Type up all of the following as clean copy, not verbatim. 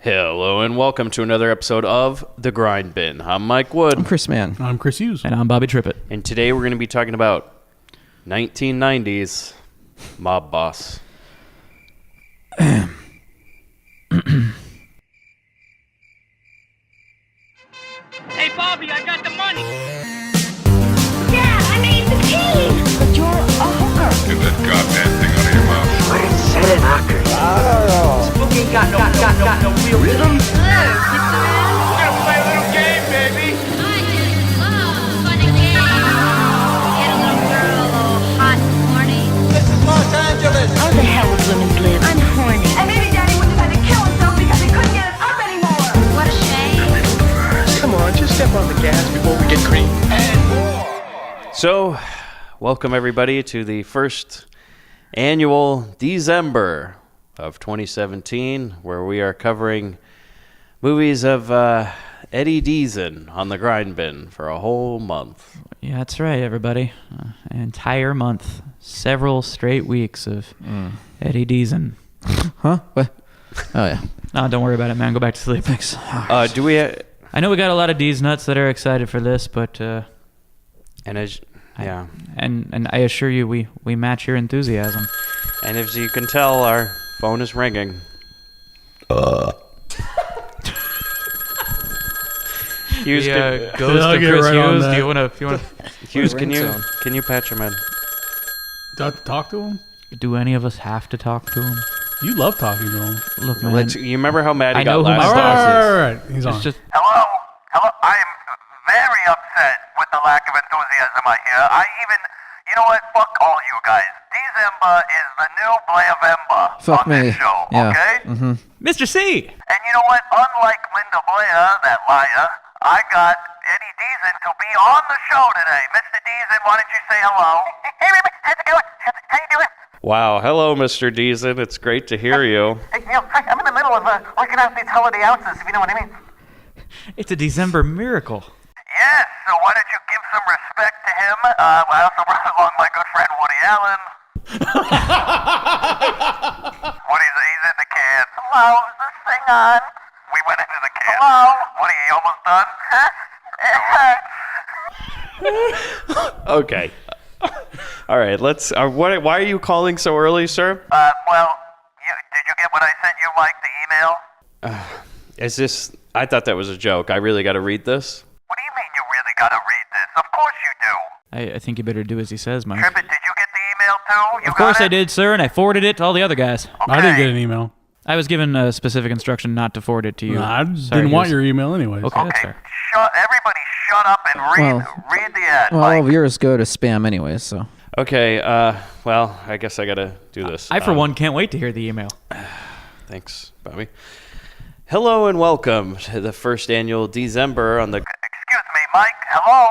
Hello and welcome to another episode of The Grindbin. I'm Mike Wood. I'm Chris Mann. I'm Chris Hughes. And I'm Bobby Trippett. And today we're going to be talking about 1990s Mob Boss. Hey, Bobby, I got the money. Yeah, I made the tea. But you're a hooker. Get that goddamn thing out of your mouth. Wait a second, Knocker. Spooky ain't got no real rhythm. Hello, pizza man. We're gonna play a little game, baby. I just love fun and games. Get a little girl all hot and horny. This is Los Angeles. How the hell would women live? I'm horny. And maybe Daddy would have had to kill himself because he couldn't get it up anymore. What a shame. Come on, just step on the gas before we get cream. So, welcome everybody to the first annual December of 2017, where we are covering movies of Eddie Deason on the Grindbin for a whole month. Yeah, that's right, everybody. An entire month. Several straight weeks of Eddie Deason. Huh? What? Oh, yeah. No, don't worry about it, man. Go back to sleep. Thanks. Do we... I know we got a lot of D's nuts that are excited for this, but... and as... Yeah. And I assure you, we match your enthusiasm. And as you can tell, our phone is ringing. Hughes, The can, ghost I'll of get Chris right on Hughes. that. Do you want to Hughes, ringtone. can you patch him in? Do I have to talk to him? do any of us have to talk to him? You love talking to him. Look, man. You remember how mad he I got know who last my All time? boss is. right. He's on. It's just Hello? I am very upset with the lack of enthusiasm I hear. You know what? Fuck all you guys. December is the new Blair-vember Fuck on this me. show, Yeah. okay? Mm-hmm. Mr. C! And you know what? Unlike Linda Blair, that liar, I got Eddie Deason to be on the show today. Mr. Deason, why don't you say hello? Hey, baby. How's it going? How you doing? Wow. Hello, Mr. Deason. It's great to hear you. Hey, hi, I'm in the middle of working out these holiday ounces, if you know what I mean. It's a December miracle. Yes, so why don't you give some respect to him? I also brought along my good friend Woody Allen. He's in the can. Hello, is this thing on? We went into the can. Hello? Woody, you almost done? Okay. All right. Let's. Why are you calling so early, sir? Did you get what I sent you, Mike, the email? Is this? I thought that was a joke. I really got to read this. What do you mean you really gotta read this? Of course you do. I think you better do as he says, Mike. Trippett, did you get the email too? You Of course got I it? did, sir, and I forwarded it to all the other guys. I didn't get an email. I was given a specific instruction not to forward it to you. Nah, I Sorry, didn't want Hughes. your email anyways. Okay, that's Okay, fair. everybody shut up and read the ad, Well, Mike. all of yours go to spam anyways, so. Okay. Well, I guess I got to do this. I, for one, can't wait to hear the email. Thanks, Bobby. Hello and welcome to the first annual December on the. Excuse me, Mike. Hello?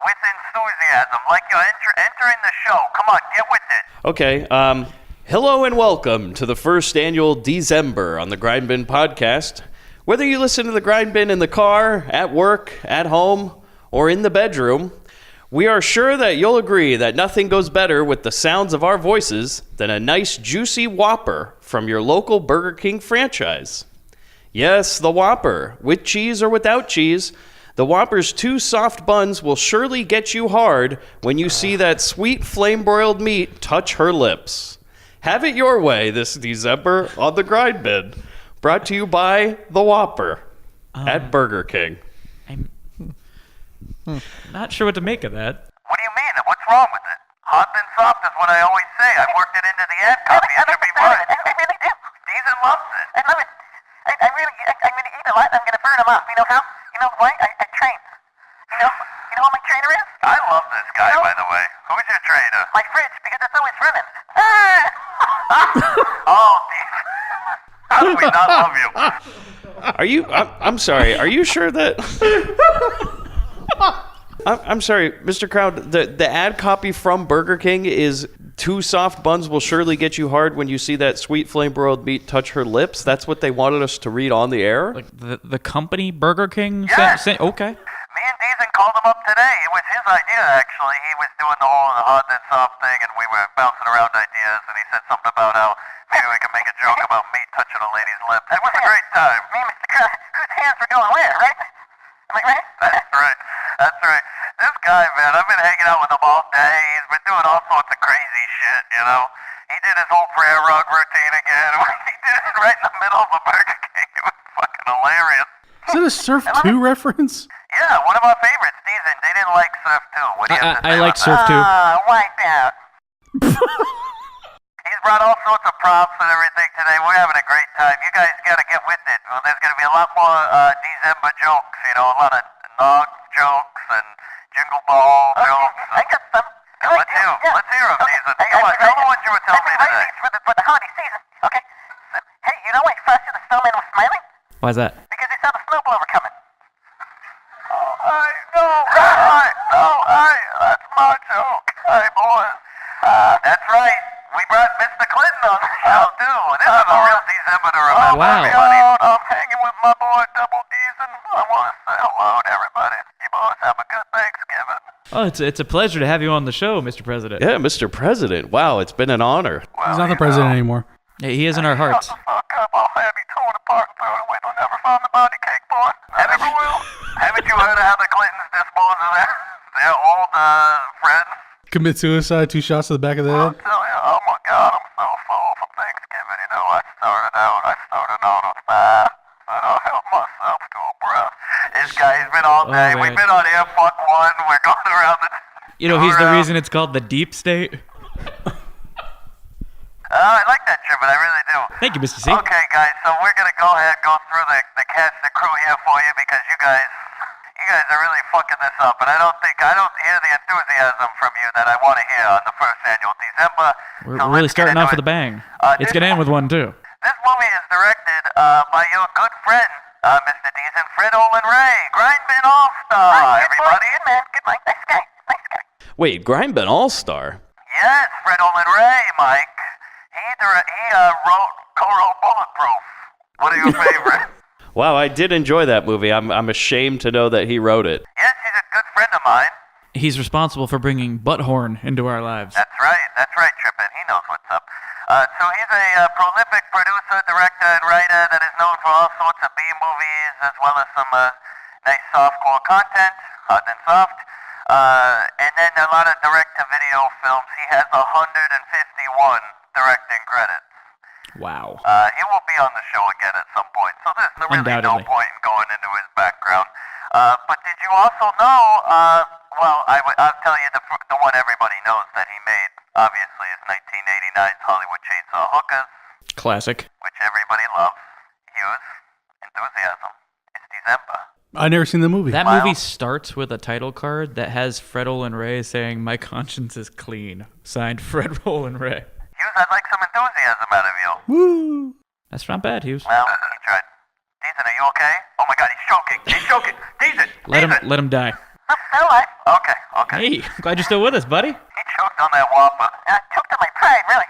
With enthusiasm, like you're entering the show. Come on, get with it. Okay. Hello and welcome to the first annual December on the Grindbin podcast. Whether you listen to the Grindbin in the car, at work, at home, or in the bedroom, we are sure that you'll agree that nothing goes better with the sounds of our voices than a nice juicy Whopper from your local Burger King franchise. Yes, the Whopper, with cheese or without cheese. The Whopper's 2 soft buns will surely get you hard when you see that sweet flame-broiled meat touch her lips. Have it your way this December on the Grindbin. Brought to you by the Whopper at Burger King. I'm not sure what to make of that. What do you mean? What's wrong with it? Hot and soft is what I always say. I worked it into the ad copy. It should be fine. I really do. Deason loves it. I love it. I'm gonna eat a lot. I'm gonna burn them off. You know how? You know why? I train. You know who my trainer is? I love this guy, by the way. Who's your trainer? My fridge, because it's always running. Oh, Deason. How do we not love you? Are you? I'm sorry. Are you sure that? I'm sorry, Mr. Crowd. The ad copy from Burger King is 2 soft buns will surely get you hard when you see that sweet flame broiled meat touch her lips. That's what they wanted us to read on the air. Like the company Burger King? Yes. Okay. Me and Deason called him up today. It was his idea, actually. He was doing the whole hot and soft thing, and we were bouncing around ideas, and he said something about how maybe we could make a joke about meat touching a lady's lip. It was a great time. Me Is it a Surf 2 reference? Yeah, one of our favorites, Decent. They didn't like Surf 2. What do you have to say I like about Surf 2. Wipe out. He's brought all sorts of props and everything today. We're having a great time. You guys got to get with it. Well, there's going to be a lot more December jokes, you know, a lot of nog jokes and jingle ball jokes. I got some. Let's hear them, Decent. Come on, tell me what you were telling me today. For the holiday season, okay? So, hey, you know why Frosty the Snowman was smiling? Why's that? Because he saw the snow blower coming. That's my joke. Hey, boys. That's right. We brought Mr. Clinton on the show, too. This is a real December to remember. Wow. I'm hanging with my boy, Double Decent. I want to say hello to everybody. You boys have a good Thanksgiving. Oh, it's a pleasure to have you on the show, Mr. President. Yeah, Mr. President. Wow, it's been an honor. He's not the president anymore. Yeah, he is in our hearts. Shut the fuck up. I'll have you torn apart and thrown away. They'll never find the body cake, boy. I never will. Haven't you heard of how the Clintons dispose of their old friends? Commit suicide, 2 shots to the back of the head. I'll tell you, oh my God, I'm so full from Thanksgiving. You know, I started out with fire, and I'll help myself to a breath. This guy's been all day. man. We've been on Air Fuck 1. We're going around the... You know, he's the reason it's called the Deep State. I like that trip, but I really do. Thank you, Mr. C. Okay, guys, so we're going to go ahead and go through the cast, the crew here for you because you guys are really fucking this up, and I don't hear the enthusiasm from you that I want to hear on the first annual December. We're So really let's get starting off into with a it. bang. It's going to end with one, too. This movie is directed by your good friend, Mr. Decent, Fred Olin Ray, Grindbin All-Star, everybody. Good man, good man. Nice guy. Wait, Grindbin All-Star? Yes, Fred Olin Ray, Mike. He co-wrote Bulletproof. What are your favorite? Wow, I did enjoy that movie. I'm ashamed to know that he wrote it. Yes, he's a good friend of mine. He's responsible for bringing Butthorn into our lives. That's right, Trippin. He knows what's up. So he's a prolific producer, director, and writer that is known for all sorts of B-movies as well as some nice softcore content, hot and soft. And then a lot of direct-to-video films. He has 151 directing credits. Wow. He will be on the show again at some point, so there's really no Undoubtedly. point in going into his background. But did you also know, I'll tell you the one everybody knows that he made, obviously, is 1989's Hollywood Chainsaw Hookers, Classic. which everybody loves. Huge enthusiasm. It's December. I never seen the movie. That Wow. movie starts with a title card that has Fred Olin Ray saying, "My conscience is clean." Signed, Fred Olin Ray. Hughes, I'd like some enthusiasm out of you. Woo! That's not bad, Hughes. Well, he tried. Decent, are you okay? Oh my God, he's choking. Decent. Let him die. I'm still alive. Okay. Hey, glad you're still with us, buddy. He choked on that Whopper. I choked on my pride, really.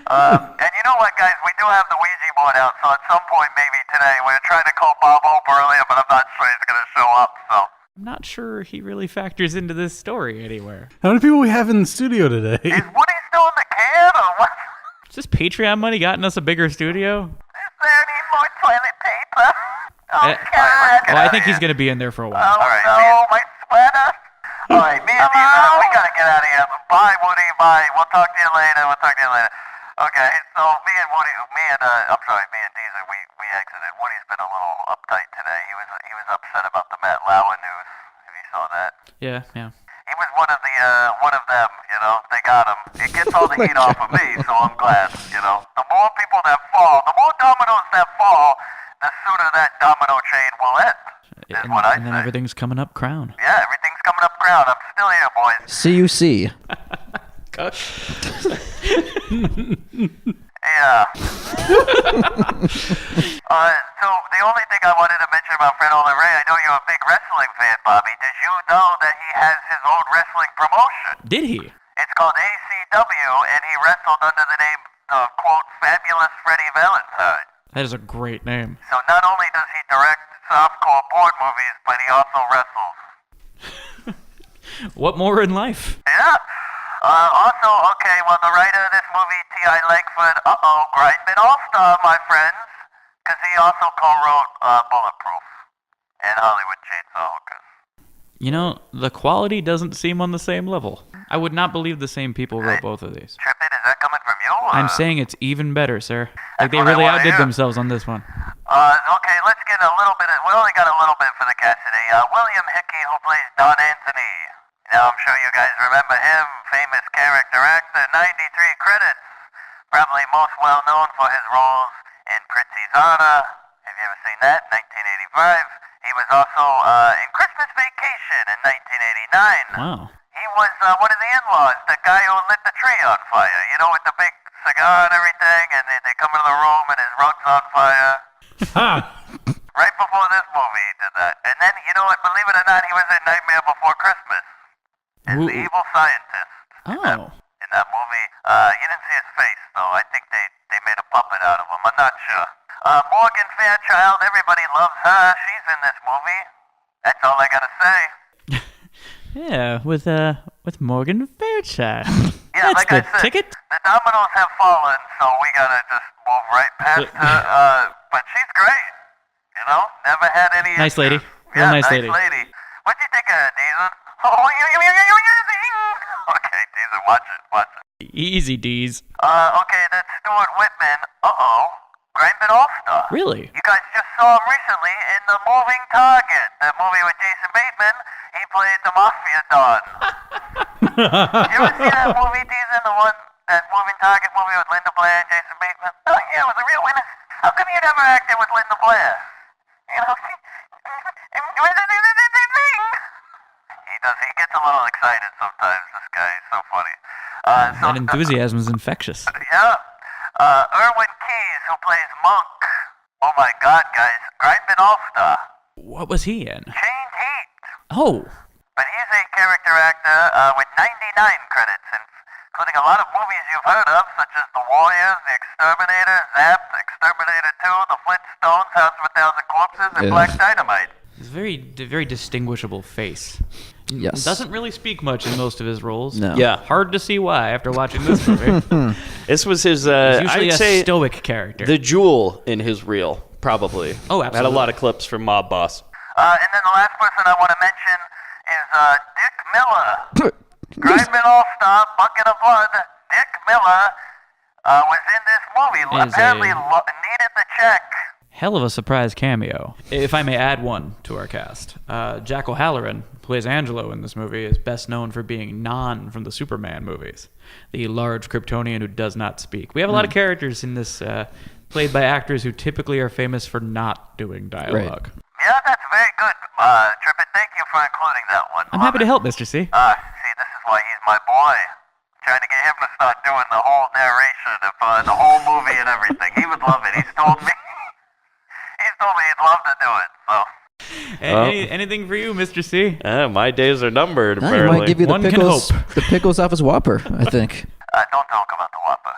And you know what, guys? We do have the Ouija board out, so at some point maybe today, we're trying to call Bob Hope earlier, but I'm not sure he's going to show up, so. I'm not sure he really factors into this story anywhere. How many people we have in the studio today? Is Woody still in the can, or what? Is this Patreon money gotten us a bigger studio? Is there any more toilet paper? Oh, Eh, God. Well, I think he's going to be in there for a while. Oh, All right, no, my sweater. All right, me and Deezer, we got to get out of here. Bye, Woody, bye. We'll talk to you later. Okay, so me and Deezer, we exited. Woody's been a little uptight today. He was upset about the Matt Lauer news, if you saw that. Yeah. He was one of them, you know. They got him. It gets all the heat off of me, so I'm glad, you know. The more people that fall, the more dominoes that fall, the sooner that domino chain will end, is what I And then say. everything's coming up crown. Yeah, everything's coming up crown. I'm still here, boys. CUC. Yeah. So the only thing I wanted to mention about Fred Olin Ray, I know you're a big wrestling fan, Bobby. Did you know that he has his own wrestling promotion? Did he? It's called ACW, and he wrestled under the name of, quote, Fabulous Freddie Valentine. That is a great name. So not only does he direct softcore porn movies, but he also wrestles. What more in life? Yeah. Also, okay, well, the writer of this movie, T.I. Langford, Grindbin All-Star, my friends, because he also co-wrote Bulletproof and Hollywood Chainsaw Hookers. You know, the quality doesn't seem on the same level. I would not believe the same people wrote both of these. Trippin', is that coming from you? I'm saying it's even better, sir. Like That's they what I really wanna outdid hear. themselves on this one. Okay, let's get get a little bit. We only got a little bit for the cast today. William Hickey, who plays Don Anthony. Now I'm sure you guys remember him, famous character actor, 93 credits. Probably most well known for his roles in Prizzi's Honor. Have you ever seen that? 1985. He was also in Christmas Vacation in 1989. Wow. He was one of the in-laws, the guy who lit the tree on fire. You know, with the big cigar and everything, and they come into the room and his rug's on fire. Right before this movie, he did that. And then, you know what, believe it or not, he was in Nightmare Before Christmas. As the evil scientist. Oh. In that movie. You didn't see his face, though. I think they made a puppet out of him. I'm not sure. Morgan Fairchild, everybody loves her. She's in this movie. That's all I gotta say. Yeah, with Morgan Fairchild. Yeah, That's like the I said, ticket. the dominoes have fallen, so we gotta just move right past her. But she's great. You know, never had any Nice lady. issues. Real Yeah, nice lady. What'd you think of her, Deezen? Oh, okay, Deezen, watch it. Easy D's. Okay, that's Stuart Whitman. Grindbin All-Star. Really? You guys just saw him recently in The Moving Target, that movie with Jason Bateman. He played the Mafia Don. You ever see that movie, Deezen? That Moving Target movie with Linda Blair and Jason Bateman? Oh, yeah, it was a real winner. How come you never acted with Linda Blair? You know, he gets a little excited sometimes, this guy. He's so funny. That enthusiasm is infectious. Yeah. Erwin Keyes, who plays Monk. Oh my God, guys. Grindbin All-Star. What was he in? Chained Heat. Oh. But he's a character actor with 99 credits, including a lot of movies you've heard of, such as The Warriors, The Exterminator, Zapped, Exterminator 2, The Flintstones, House of a Thousand Corpses, and Black Dynamite. It's a very distinguishable face. Yes. Doesn't really speak much in most of his roles. No. Yeah. Hard to see why after watching this movie. This was his, He's usually I'd a say, stoic character. the jewel in his reel, probably. Oh, Had a absolutely. lot of clips from Mob Boss. And then the last person I want to mention is Dick Miller. Grindbin All-Star, Bucket of Blood. Dick Miller was in this movie. Is Apparently a- needed the check. Hell of a surprise cameo. If I may add one to our cast. Jack O'Halloran, who plays Angelo in this movie, is best known for being Non from the Superman movies. The large Kryptonian who does not speak. We have a lot of characters in this played by actors who typically are famous for not doing dialogue. Yeah, that's very good, Trippin. Thank you for including that one. I'm happy to help, Mr. C. See, this is why he's my boy. Trying to get him to start doing the whole narration of the whole movie and everything. He would love it. He's told me he'd love to do it. So. Anything for you, Mr. C? My days are numbered, No, he apparently. might give you the One can pickles, hope. the pickles off his Whopper, I think. Don't talk about the Whopper.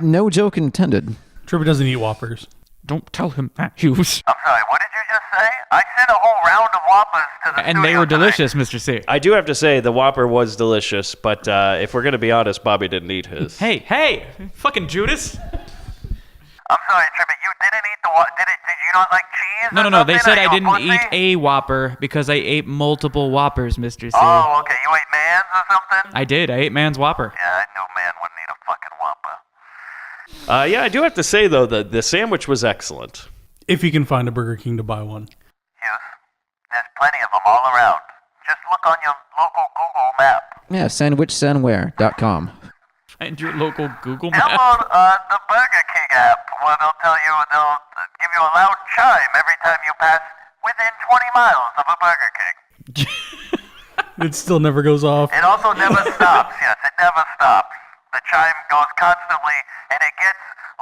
No joke intended. Trevor doesn't eat Whoppers. Don't tell him that, Hughes. I'm sorry, what did you just say? I sent a whole round of Whoppers to the And studio they were tonight. delicious, Mr. C. I do have to say, the Whopper was delicious, but if we're going to be honest, Bobby didn't eat his. Hey, fucking Judas. I'm sorry, Trippin, you didn't eat the Whopper. Did you not like cheese? or No, they something? said Are I you a didn't pussy? eat a Whopper because I ate multiple Whoppers, Mr. C. Oh, okay, you ate Man's or something? I did. I ate Man's Whopper. Yeah, I knew Man wouldn't eat a fucking Whopper. Yeah, I do have to say, though, the sandwich was excellent. If you can find a Burger King to buy one. Yes, there's plenty of them all around. Just look on your local Google map. Yeah, sandwichsandwhere.com. Find your local Google map. Download the Burger King app, where they'll give you a loud chime every time you pass within 20 miles of a Burger King. It still never goes off. It also never stops. Yes, it never stops. The chime goes constantly, and it gets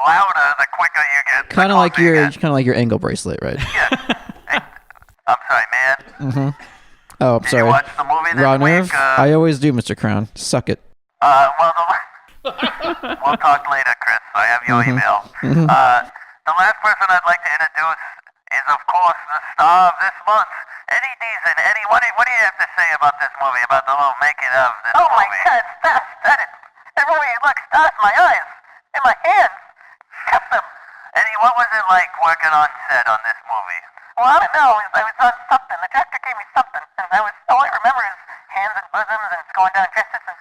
louder the quicker you get. the Kind of like closer you your get. ankle bracelet, right? Yeah. Hey, I'm sorry, man. Oh, I'm Did sorry. you watch the movie this Raw week? nerve? I always do, Mr. Crown. Suck it. Well, we'll talk later, Chris. I have your email. The last person I'd like to introduce is, of course, the star of this month, Eddie Deason. Eddie, what do you have to say about this movie, about the little making of this movie? Oh my God, stop, that movie, look, stars in my eyes, in my hands, kept them. Eddie, what was it like working on set on this movie? Well, I don't know, I was on something, the director gave me something, and all I remember is hands and bosoms and going down dresses and,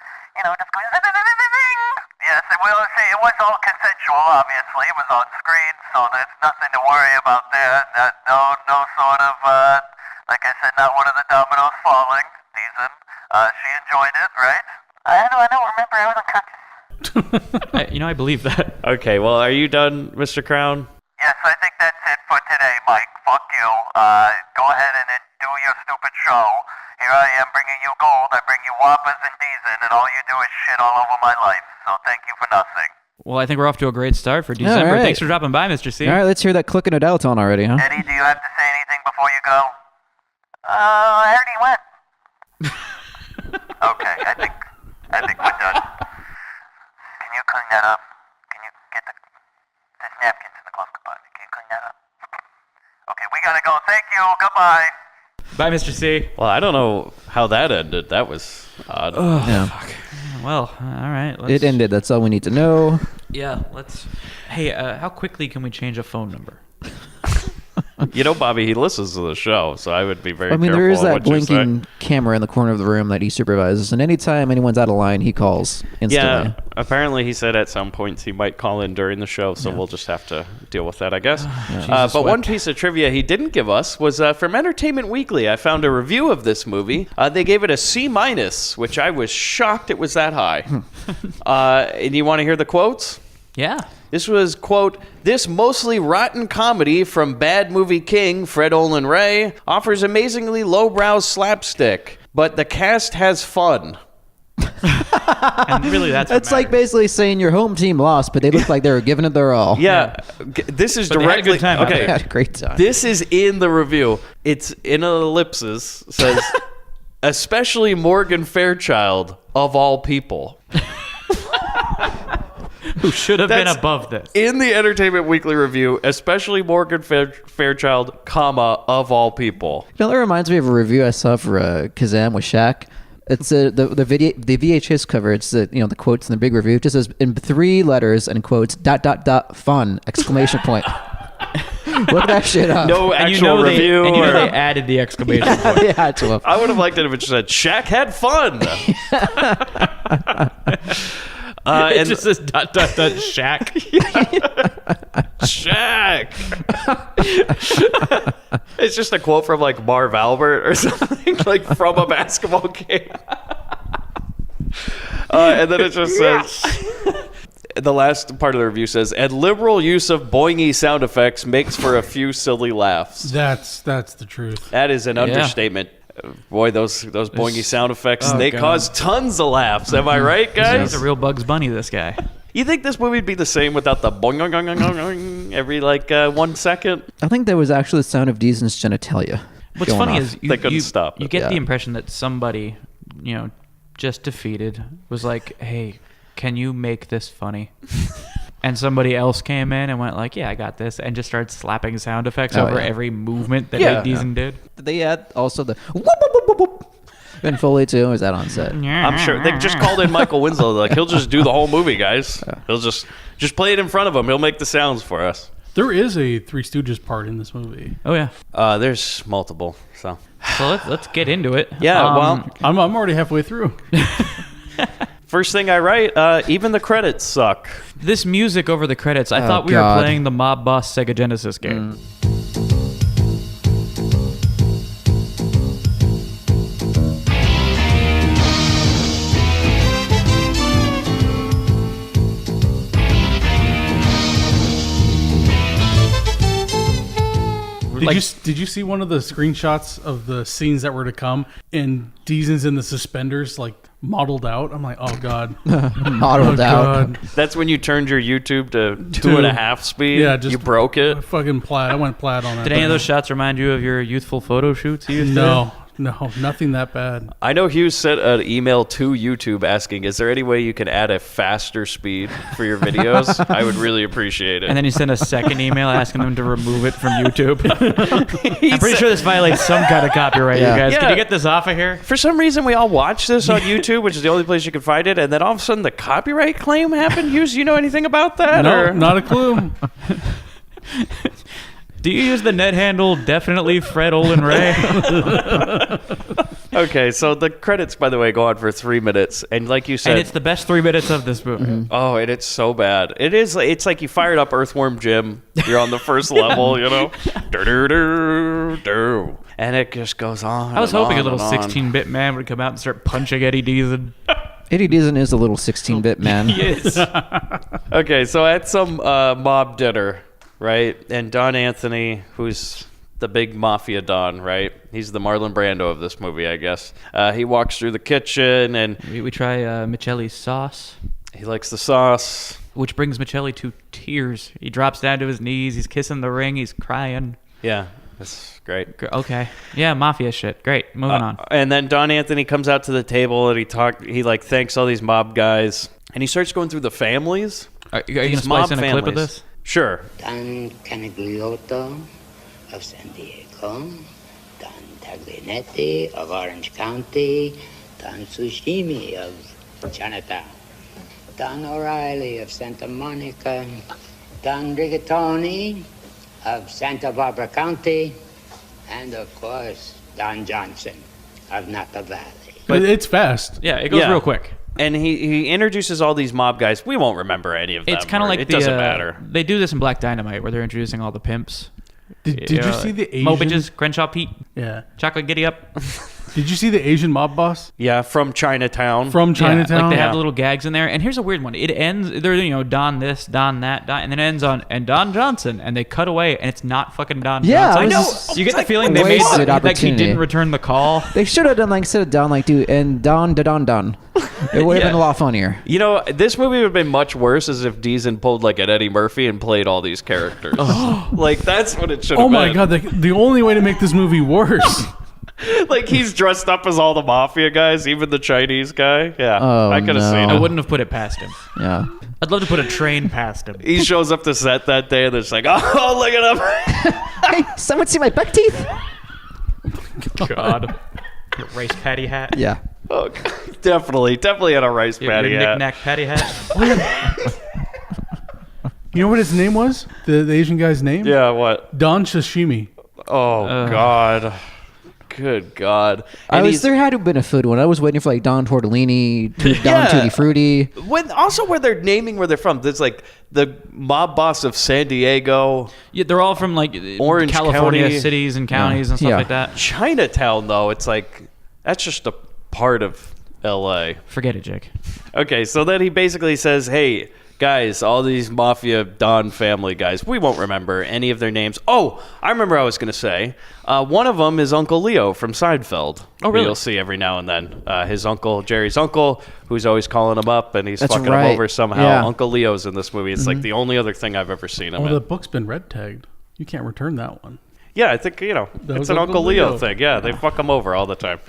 just going, yes, and we'll say it was all consensual, obviously, it was on screen, so there's nothing to worry about there. No sort of, like I said, not one of the dominoes falling. Decent. She enjoyed it, right? I know. Remember, I was unconscious. I believe that. Okay, well, are you done, Mr. Crown? Yes, I think that's it for today, Mike. Fuck you. Go ahead and do your stupid show. Here I am bringing you gold. I bring you whoppers and Deezen, and all you do is shit all over my life. So thank you for nothing. Well, I think we're off to a great start for December. right. Thanks for dropping by, Mr. C. All right, let's hear that click in Adele tone already, huh? Eddie, do you have to say anything before you go? I already went. Okay, I think we're done. Can you clean that up? Can you get there's napkins in the glove compartment? Can you clean that up? Okay, we gotta go. Thank you. Goodbye. Bye, Mr. C. Well, I don't know how that ended. That was odd. Yeah. Well, all right. It ended. That's all we need to know. Yeah, let's... Hey, how quickly can we change a phone number? You know, Bobby, he listens to the show, so I would be very I mean, careful there is on that what you say. blinking camera in the corner of the room that he supervises, and anytime anyone's out of line, he calls instantly. Yeah, apparently he said at some points he might call in during the show, so we'll just have to deal with that, I guess. But one piece of trivia he didn't give us was from Entertainment Weekly. I found a review of this movie. They gave it a C-, which I was shocked it was that high. And you want to hear the quotes? Yeah. This was, quote, "This mostly rotten comedy from bad movie king Fred Olin Ray offers amazingly lowbrow slapstick, but the cast has fun." And really, that's It's like basically saying your home team lost, but they looked like they were giving it their all. Yeah, this is But they had a directly... good time out They okay, had a great time. this is in the review. It's in an ellipsis, says, especially Morgan Fairchild, of all people. who should have been That's above this. In the Entertainment Weekly review, especially Morgan Fairchild, comma, of all people. You know, that reminds me of a review I saw for Kazam with Shaq. It's the VHS cover. It's the the quotes in the big review. It just says in 3 letters and quotes ... fun ! Look that shit up. No And actual review. They or- added the exclamation point. They had to have. I would have liked it if it just said, Shaq had fun. It just says ... Shaq. Shaq. It's just a quote from like Marv Albert or something, like from a basketball game. And then it just says, the last part of the review says, and liberal use of boingy sound effects makes for a few silly laughs. That's the truth. That is an understatement. Boy, those boingy sound effects, Oh, they God. cause tons of laughs. Am I right, guys? He's a real Bugs Bunny, this guy. You think this movie would be the same without the boing, boing, boing, boing, boing every 1 second? I think that was actually the sound of Deezen's genitalia. What's going funny off. is They couldn't stop you it. get the Yeah. impression that somebody, just defeated was like, hey, can you make this funny? And somebody else came in and went like, yeah, I got this, and just started slapping sound effects Oh, over yeah. every movement that Yeah. Deezen did. They had also the whoop, whoop, whoop, whoop, whoop. Ben Foley too. Or was that on set? I'm sure they just called in Michael Winslow. Like, he'll just do the whole movie, guys. He'll just play it in front of him. He'll make the sounds for us. There is a Three Stooges part in this movie. Oh yeah. There's multiple. So So let's get into it. yeah, well, I'm already halfway through. first thing I write, even the credits suck. This music over the credits, I thought we God. were playing the Mob Boss Sega Genesis game. Did you see one of the screenshots of the scenes that were to come and Deezen's in the suspenders like modeled out? I'm like, oh god, Modeled oh, out. God. That's when you turned your YouTube to 2.5 speed. Yeah, just you broke it. Fucking plaid. I went plaid on that. Did any of those shots remind you of your youthful photo shoots you used to do? No, nothing that bad. I know Hughes sent an email to YouTube asking, is there any way you can add a faster speed for your videos? I would really appreciate it. And then he sent a second email asking them to remove it from YouTube. I'm pretty sure this violates some kind of copyright, Yeah. you guys. Yeah. Can you get this off of here? For some reason, we all watch this on YouTube, which is the only place you can find it, and then all of a sudden the copyright claim happened. Hughes, you know anything about that? No, or? not a clue. Do you use the net handle definitely Fred Olin Ray? Okay, so the credits, by the way, go on for 3 minutes, and like you said, And it's the best 3 minutes of this movie. oh, and it's so bad. It's like you fired up Earthworm Jim. You're on the first level, you know, and it just goes on. I was and hoping a on little and on. 16-bit man would come out and start punching Eddie Deason. Eddie Deason is a little 16-bit man. He is. Okay, so at some mob dinner, right, and Don Anthony, who's the big mafia Don, right? He's the Marlon Brando of this movie, I guess. He walks through the kitchen, and We try Michelli's sauce, he likes the sauce. which brings Michelli to tears. He drops down to his knees. He's kissing the ring. He's crying. Yeah, that's great. Okay. Yeah, mafia shit. Great. Moving on. And then Don Anthony comes out to the table and he like thanks all these mob guys, and he starts going through the families. Are you going to These splice mob in a clip of families. this? Sure. Don Canigliotto of San Diego, Don Taglianetti of Orange County, Don Tsushimi of Chinatown, Don O'Reilly of Santa Monica, Don Rigatoni of Santa Barbara County, and of course, Don Johnson of Napa Valley. But it's fast. Yeah, it goes Yeah. real quick. And he introduces all these mob guys. We won't remember any of them. It's kind of or- like it the, doesn't matter. They do this in Black Dynamite where they're introducing all the pimps. Did you see the Asian? Mo bitches, Crenshaw Pete, Yeah. Chocolate Giddy Up. Did you see the Asian mob boss Yeah, from Chinatown. from Yeah, Chinatown? like they have the little gags in there. And here's a weird one. It ends, they're, Don this, Don that, Don, and then it ends on, and Don Johnson. And they cut away, and it's not fucking Don Yeah, Johnson. I know. was- You get the feeling a they made wasted like he opportunity. didn't return the call. They should have done like instead of Don, like dude, and Don. It would have been a lot funnier. You know, this movie would have been much worse as if Deason pulled like an Eddie Murphy and played all these characters. Like that's what it should have Oh been. my god! The only way to make this movie worse. Like he's dressed up as all the mafia guys, even the Chinese guy. Yeah, Oh, I could have no. seen I it. wouldn't have put it past him. Yeah. I'd love to put a train past him. He shows up to set that day and it's like, oh, look at him. Hey, someone see my buck teeth? God. Rice patty hat. Yeah. Oh, God. Definitely had a rice Your patty hat. knick-knack patty hat. You know what his name was? The Asian guy's name? Yeah, what? Don Sashimi. Oh, God. Good God. And There had to have been a food one. I was waiting for like Don Tortellini, Don Yeah. Tutti Frutti. When also where they're naming where they're from. There's like the mob boss of San Diego. Yeah, they're all from like Orange California County. cities and counties and stuff Yeah. like that. Chinatown, though, it's like that's just a part of LA. Forget it, Jake. Okay, so then he basically says, hey, guys, all these Mafia Don family guys, we won't remember any of their names. Oh, I remember I was going to say. One of them is Uncle Leo from Seinfeld. Oh, really? Who you'll see every now and then. His uncle, Jerry's uncle, who's always calling him up, and he's That's fucking him right. over somehow. Yeah. Uncle Leo's in this movie. It's like the only other thing I've ever seen him Oh, in. the book's been red tagged. You can't return that one. Yeah, I think, That it's was an Uncle Uncle Leo Leo. thing. Yeah, they fuck him over all the time.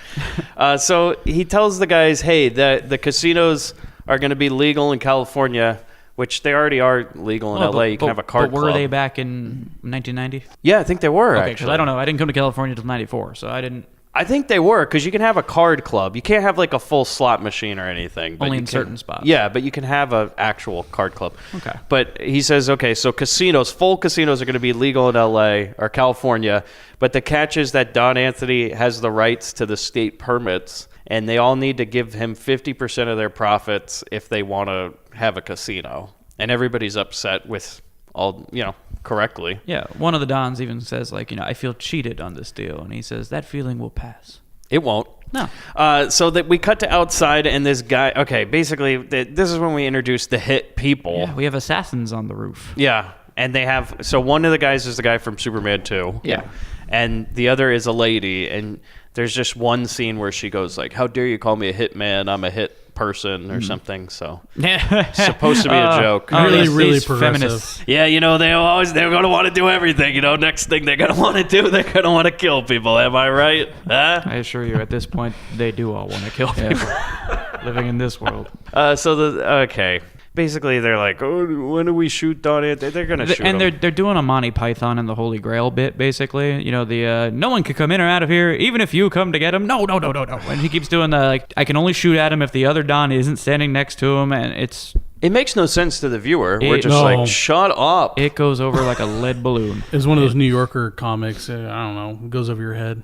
So he tells the guys, hey, the casinos are going to be legal in California, which they already are legal in LA. You can have a card But were club. they back in 1990? Yeah, I think they were, Okay, because actually. I don't know. I didn't come to California until 94, so I didn't. I think they were, because you can have a card club. You can't have like a full slot machine or anything. But Only you in can- certain spots. Yeah, but you can have an actual card club. Okay. But he says, okay, so full casinos are going to be legal in LA or California, but the catch is that Don Anthony has the rights to the state permits, and they all need to give him 50% of their profits if they want to have a casino. And everybody's upset with all, correctly. Yeah, one of the Dons even says, like, I feel cheated on this deal. And he says, that feeling will pass. It won't. No. So that we cut to outside, and this guy. Okay, basically, this is when we introduce the hit people. Yeah, we have assassins on the roof. Yeah, and they have. So one of the guys is the guy from Superman 2. Yeah. And the other is a lady, and there's just one scene where she goes like, "How dare you call me a hitman? I'm a hit person," or something. So supposed to be a joke. Really these progressive. feminists. Yeah, they're going to want to do everything. Next thing they're going to want to do, they're going to want to kill people. Am I right? Huh? I assure you, at this point, they do all want to kill people living in this world. Okay. Basically, they're like, "Oh, when do we shoot Don Anthony?" They're gonna shoot And him. they're doing a Monty Python and the Holy Grail bit, basically. No one can come in or out of here, even if you come to get him. No. And he keeps doing the, like, I can only shoot at him if the other Don isn't standing next to him, and it's It makes no sense to the viewer. We're just No. like, shut up. It goes over like a lead balloon. It's one of those New Yorker comics. I don't know. It goes over your head.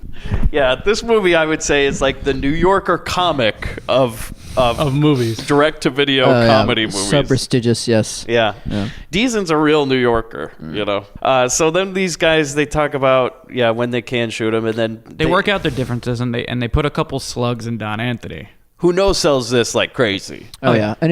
Yeah, this movie I would say is like the New Yorker comic of movies. direct-to-video comedy movies. So prestigious, yes. Yeah. Deason's a real New Yorker, you know. So then these guys, they talk about, when they can shoot him, and then... They work out their differences, and they put a couple slugs in Don Anthony. Who knows sells this like crazy. Oh, yeah. And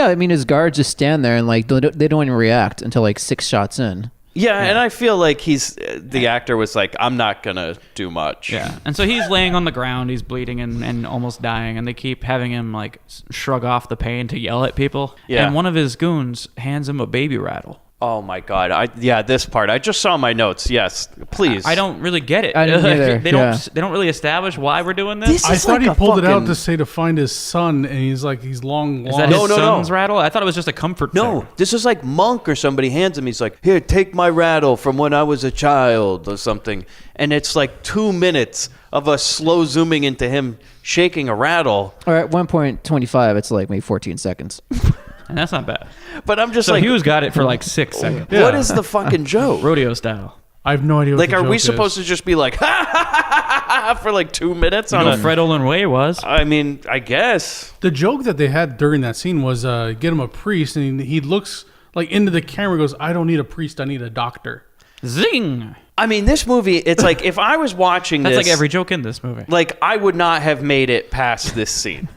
I mean, his guards just stand there and, like, they don't even react until, like, 6 shots in. Yeah, and I feel like the actor was like, I'm not going to do much. Yeah. And so he's laying on the ground, he's bleeding and almost dying, and they keep having him, like, shrug off the pain to yell at people. Yeah. And one of his goons hands him a baby rattle. Oh my God! This part I just saw my notes. Yes, please. I don't really get it. I didn't either. They don't really establish why we're doing this. This I is thought like he a pulled it out fucking- to find his son, and he's long. Is that No, his no, no. son's rattle? I thought it was just a comfort No, thing. this is like Monk or somebody hands him. He's like, "Here, take my rattle from when I was a child," or something. And it's like 2 minutes of us slow zooming into him shaking a rattle. Or at 1.25, it's like maybe 14 seconds. And that's not bad. But I'm just So like, Hughes got it for like 6 seconds. what is the fucking joke? Rodeo style. I have no idea. What Like, the are we joke supposed is. to just be like, ha ha ha ha ha for like 2 minutes on a? Fred Olin Way was. I mean, I guess. The joke that they had during that scene was get him a priest, and he looks like into the camera, goes, "I don't need a priest, I need a doctor." Zing! I mean, this movie, it's like if I was watching That's this, like every joke in this movie. like I would not have made it past this scene.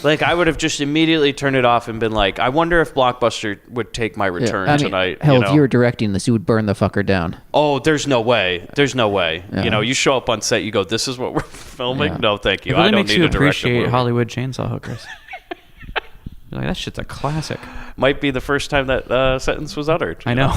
Like I would have just immediately turned it off and been like, I wonder if Blockbuster would take my return I mean, tonight. Hell, you if know? you were directing this, you would burn the fucker down. Oh, there's no way. There's no way. Yeah. You know, you show up on set, you go, "This is what we're filming." Yeah. No, thank you. It really I don't makes need you to direct a appreciate movie. Hollywood chainsaw hookers. You're like, that shit's a classic. Might be the first time that sentence was uttered. I know.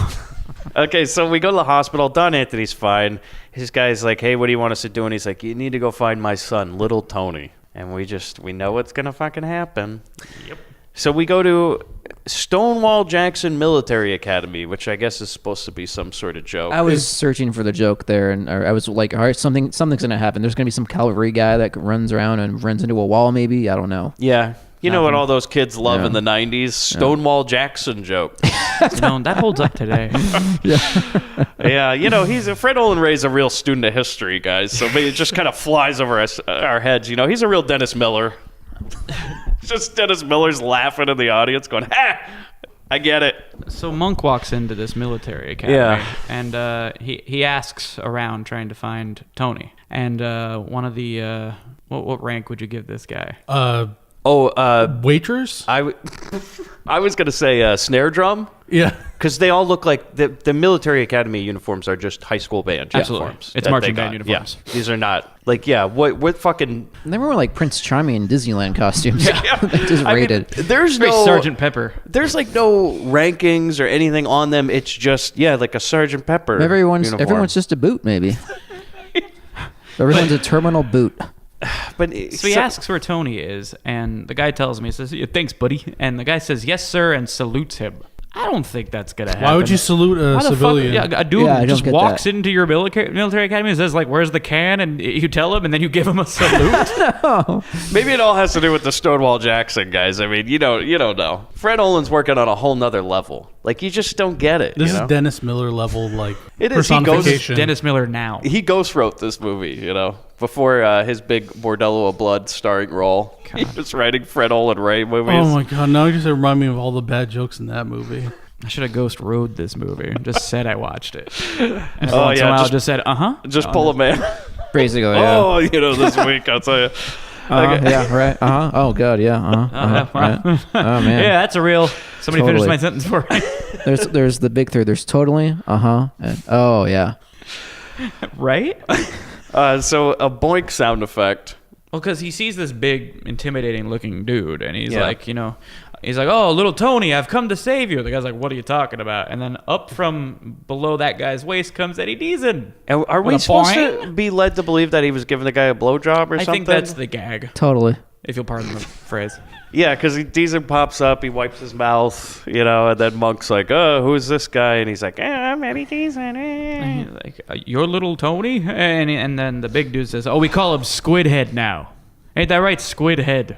Okay, so we go to the hospital. Don Anthony's fine. His guy's like, "Hey, what do you want us to do?" And he's like, "You need to go find my son, little Tony." And we know what's going to fucking happen. Yep. So we go to Stonewall Jackson Military Academy, which I guess is supposed to be some sort of joke. I was searching for the joke there, and I was like, all right, something's going to happen. There's going to be some cavalry guy that runs around and runs into a wall, maybe. I don't know. Yeah. You know what all those kids love Yeah. in the 90s? Stonewall Jackson joke. That holds up today. Yeah, you know, Fred Olin Ray's a real student of history, guys. So maybe it just kind of flies over our heads. You know, he's a real Dennis Miller. Just Dennis Miller's laughing in the audience going, "Ha! I get it." So Monk walks into this military academy, Yeah. and he asks around trying to find Tony. And one of the what rank would you give this guy? Waitress? I was going to say snare drum. Yeah. Because they all look like the military academy uniforms are just high school band Absolutely. uniforms. It's that marching they band got. uniforms. Yeah, these are not like what fucking They were like Prince Charming in Disneyland costumes. They just I mean, rated. there's Very no Sergeant Pepper. There's like no rankings or anything on them. It's just like a Sergeant Pepper. Everyone's uniform. just a boot, maybe. Everyone's a terminal boot. But So he asks where Tony is, and the guy tells me, he says, "Yeah, thanks, buddy." And the guy says, "Yes, sir," and salutes him. I don't think that's going to happen. Why would you salute a Why the civilian? Fuck? Yeah, a dude Yeah, I don't just get walks that. into your military academy and says, like, "Where's the can?" And you tell him, and then you give him a salute. Maybe it all has to do with the Stonewall Jackson guys. I mean, you don't know. Fred Olin's working on a whole nother level. Like you just don't get it. This you is know? Dennis Miller level, like It is. He goes- personification. Dennis Miller now. He ghost wrote this movie, before his big Bordello of Blood starring role. He was writing Fred Olin Ray movies. Oh my god! Now you just remind me of all the bad jokes in that movie. I should have ghost rode this movie and just said I watched it. And every Oh, once in yeah, a while, just- just said, "Uh-huh." Just pull a man. Basically, yeah. Oh, this week, I'll tell you. Okay. Yeah, right. Oh god, yeah. Right. Oh man. Yeah, that's a real. Somebody Totally. finished my sentence for me. There's the big three. There's totally. And, oh yeah. Right? So a boink sound effect. Well, because he sees this big, intimidating-looking dude, and he's Yeah. like, he's like, "Oh, little Tony, I've come to save you." The guy's like, "What are you talking about?" And then up from below that guy's waist comes Eddie Deason. And are we With a supposed to boing? be led to believe that he was giving the guy a blowjob or I something? think that's the gag, Totally. if you'll pardon the phrase. Yeah, because Deason pops up, he wipes his mouth, and then Monk's like, "Oh, who's this guy?" And he's like, "I'm Eddie Deason." And he's like, "You're little Tony?" And then the big dude says, "Oh, we call him Squidhead now. Ain't that right, Squidhead?"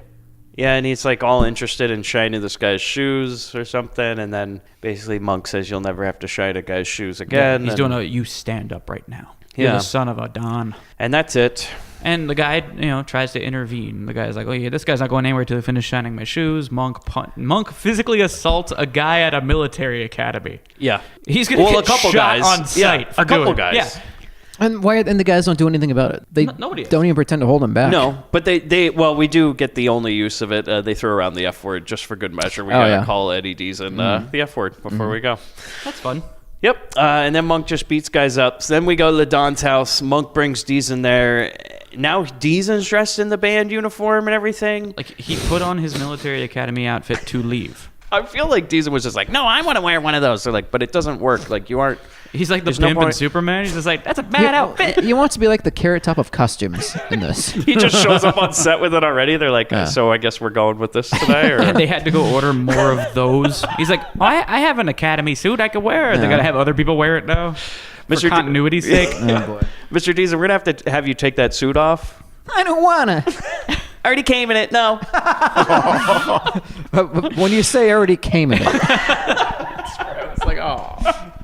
Yeah, and he's like all interested in shining this guy's shoes or something, and then basically Monk says you'll never have to shine a guy's shoes again. He's doing you stand up right now. You're the son of a Don. And that's it. And the guy, tries to intervene. The guy's like, "Oh yeah, this guy's not going anywhere till he finishes shining my shoes." Monk physically assaults a guy at a military academy. Yeah, he's gonna get a couple shot guys on sight. a couple guys. Yeah. And the guys don't do anything about it. They nobody don't even pretend to hold him back. No, but we do get the only use of it. They throw around the F word just for good measure. We gotta call Eddie Deason the F word before we go. That's fun. Yep. And then Monk just beats guys up. So then we go to Don's house. Monk brings Deason there. Now Deason's dressed in the band uniform and everything. Like, he put on his military academy outfit to leave. I feel like Deason was just like, no, I want to wear one of those. They're like, but it doesn't work. Like, you aren't. He's like the pimp in Superman. He's just like, that's a bad outfit. He wants to be like the Carrot Top of costumes in this. He just shows up on set with it already. They're like, so I guess we're going with this today? Or? And they had to go order more of those. He's like, I have an academy suit I could wear. They got to have other people wear it now. For continuity's sake. Oh, boy. Mr. Deason, we're going to have to have you take that suit off. I don't wanna. Already came in it. No. But when you say already came in it. It's like, oh.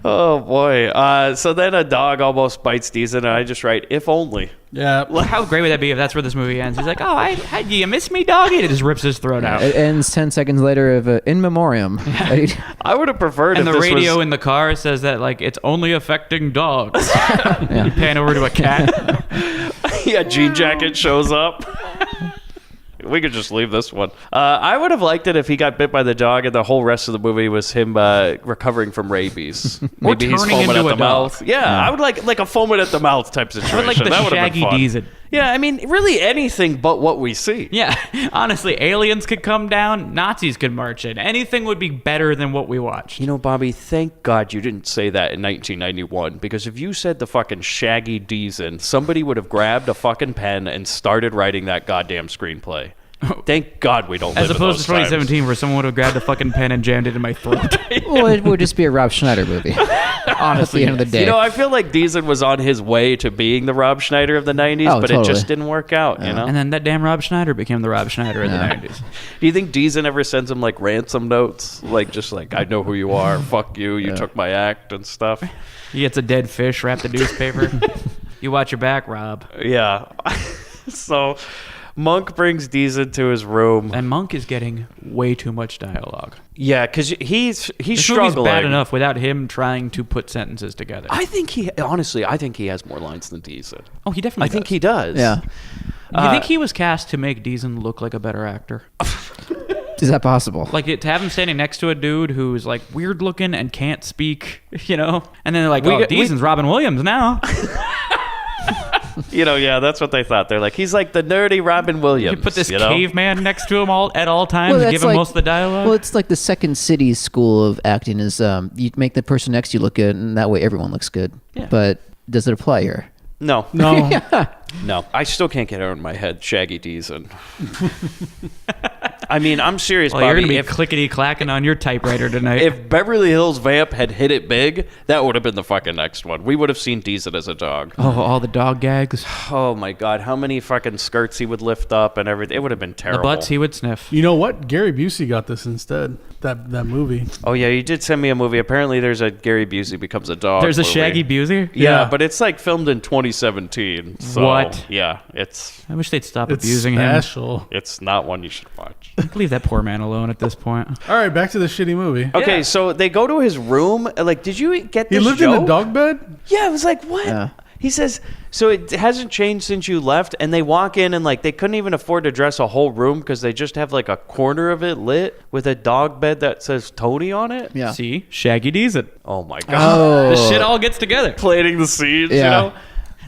Oh, boy. So then a dog almost bites Deason, and I just write, if only. Yeah. How great would that be if that's where this movie ends? He's like, oh, you miss me, doggy? And it just rips his throat out. It ends 10 seconds later of in memoriam. I would have preferred and if the this radio was... in the car says that, like, it's only affecting dogs. You pan over to a cat. Yeah, Jean Jacket shows up. We could just leave this one. I would have liked it if he got bit by the dog and the whole rest of the movie was him recovering from rabies. Maybe he's turning foaming into at a the mouth. dog. Yeah, I would like a foaming at the mouth type situation. I would like the that would have Shaggy been fun. Deason. Yeah, I mean, really anything but what we see. Yeah, honestly, aliens could come down, Nazis could march in. Anything would be better than what we watched. You know, Bobby, thank God you didn't say that in 1991, because if you said the fucking Shaggy Deason, somebody would have grabbed a fucking pen and started writing that goddamn screenplay. Thank God we don't live As opposed to 2017 where someone would have grabbed a fucking pen and jammed it in my throat. Well, it would just be a Rob Schneider movie. Honestly, at the end of the day. You know, I feel like Deason was on his way to being the Rob Schneider of the 90s, but it just didn't work out, you know? And then that damn Rob Schneider became the Rob Schneider of the 90s. Do you think Deason ever sends him, like, ransom notes? Like, just like, I know who you are, fuck you, you took my act and stuff? He gets a dead fish wrapped in newspaper. You watch your back, Rob. Yeah. So... Monk brings Deason to his room. And Monk is getting way too much dialogue. Yeah, because he's this struggling. Movie's bad enough without him trying to put sentences together. I think he has more lines than Deason. Oh, he definitely does. I think he does. Yeah. You think he was cast to make Deason look like a better actor? Is that possible? Like, to have him standing next to a dude who's, like, weird looking and can't speak, you know? And then they're like, Deason's Robin Williams now. You know, yeah, that's what they thought. They're like, he's like the nerdy Robin Williams. You put this caveman next to him at all times and give him most of the dialogue? Well, it's like the Second City school of acting is you make the person next to you look good, and that way everyone looks good. Yeah. But does it apply here? No. Yeah. No. I still can't get out of my head Shaggy Deason. I mean, I'm serious, Bobby. You're going to be clickety-clacking on your typewriter tonight. If Beverly Hills Vamp had hit it big, that would have been the fucking next one. We would have seen Deason as a dog. Oh, all the dog gags. Oh, my God. How many fucking skirts he would lift up and everything. It would have been terrible. The butts he would sniff. You know what? Gary Busey got this instead. That movie. Oh, yeah. You did send me a movie. Apparently, there's a Gary Busey becomes a dog. There's a Shaggy Busey? Yeah, but it's like filmed in 2017. So, what? Yeah, it's... I wish they'd stop abusing him. It's not one you should watch. Leave that poor man alone at this point. All right, back to the shitty movie. Okay, so they go to his room. Like, did you get this He lived joke? in a dog bed? Yeah, I was like, what? Yeah. He says, so it hasn't changed since you left, and they walk in and, like, they couldn't even afford to dress a whole room because they just have, like, a corner of it lit with a dog bed that says Tony on it. Yeah. See? Shaggy Deason. Oh, my God. Oh. The shit all gets together. Planting the seeds, Yeah. you know?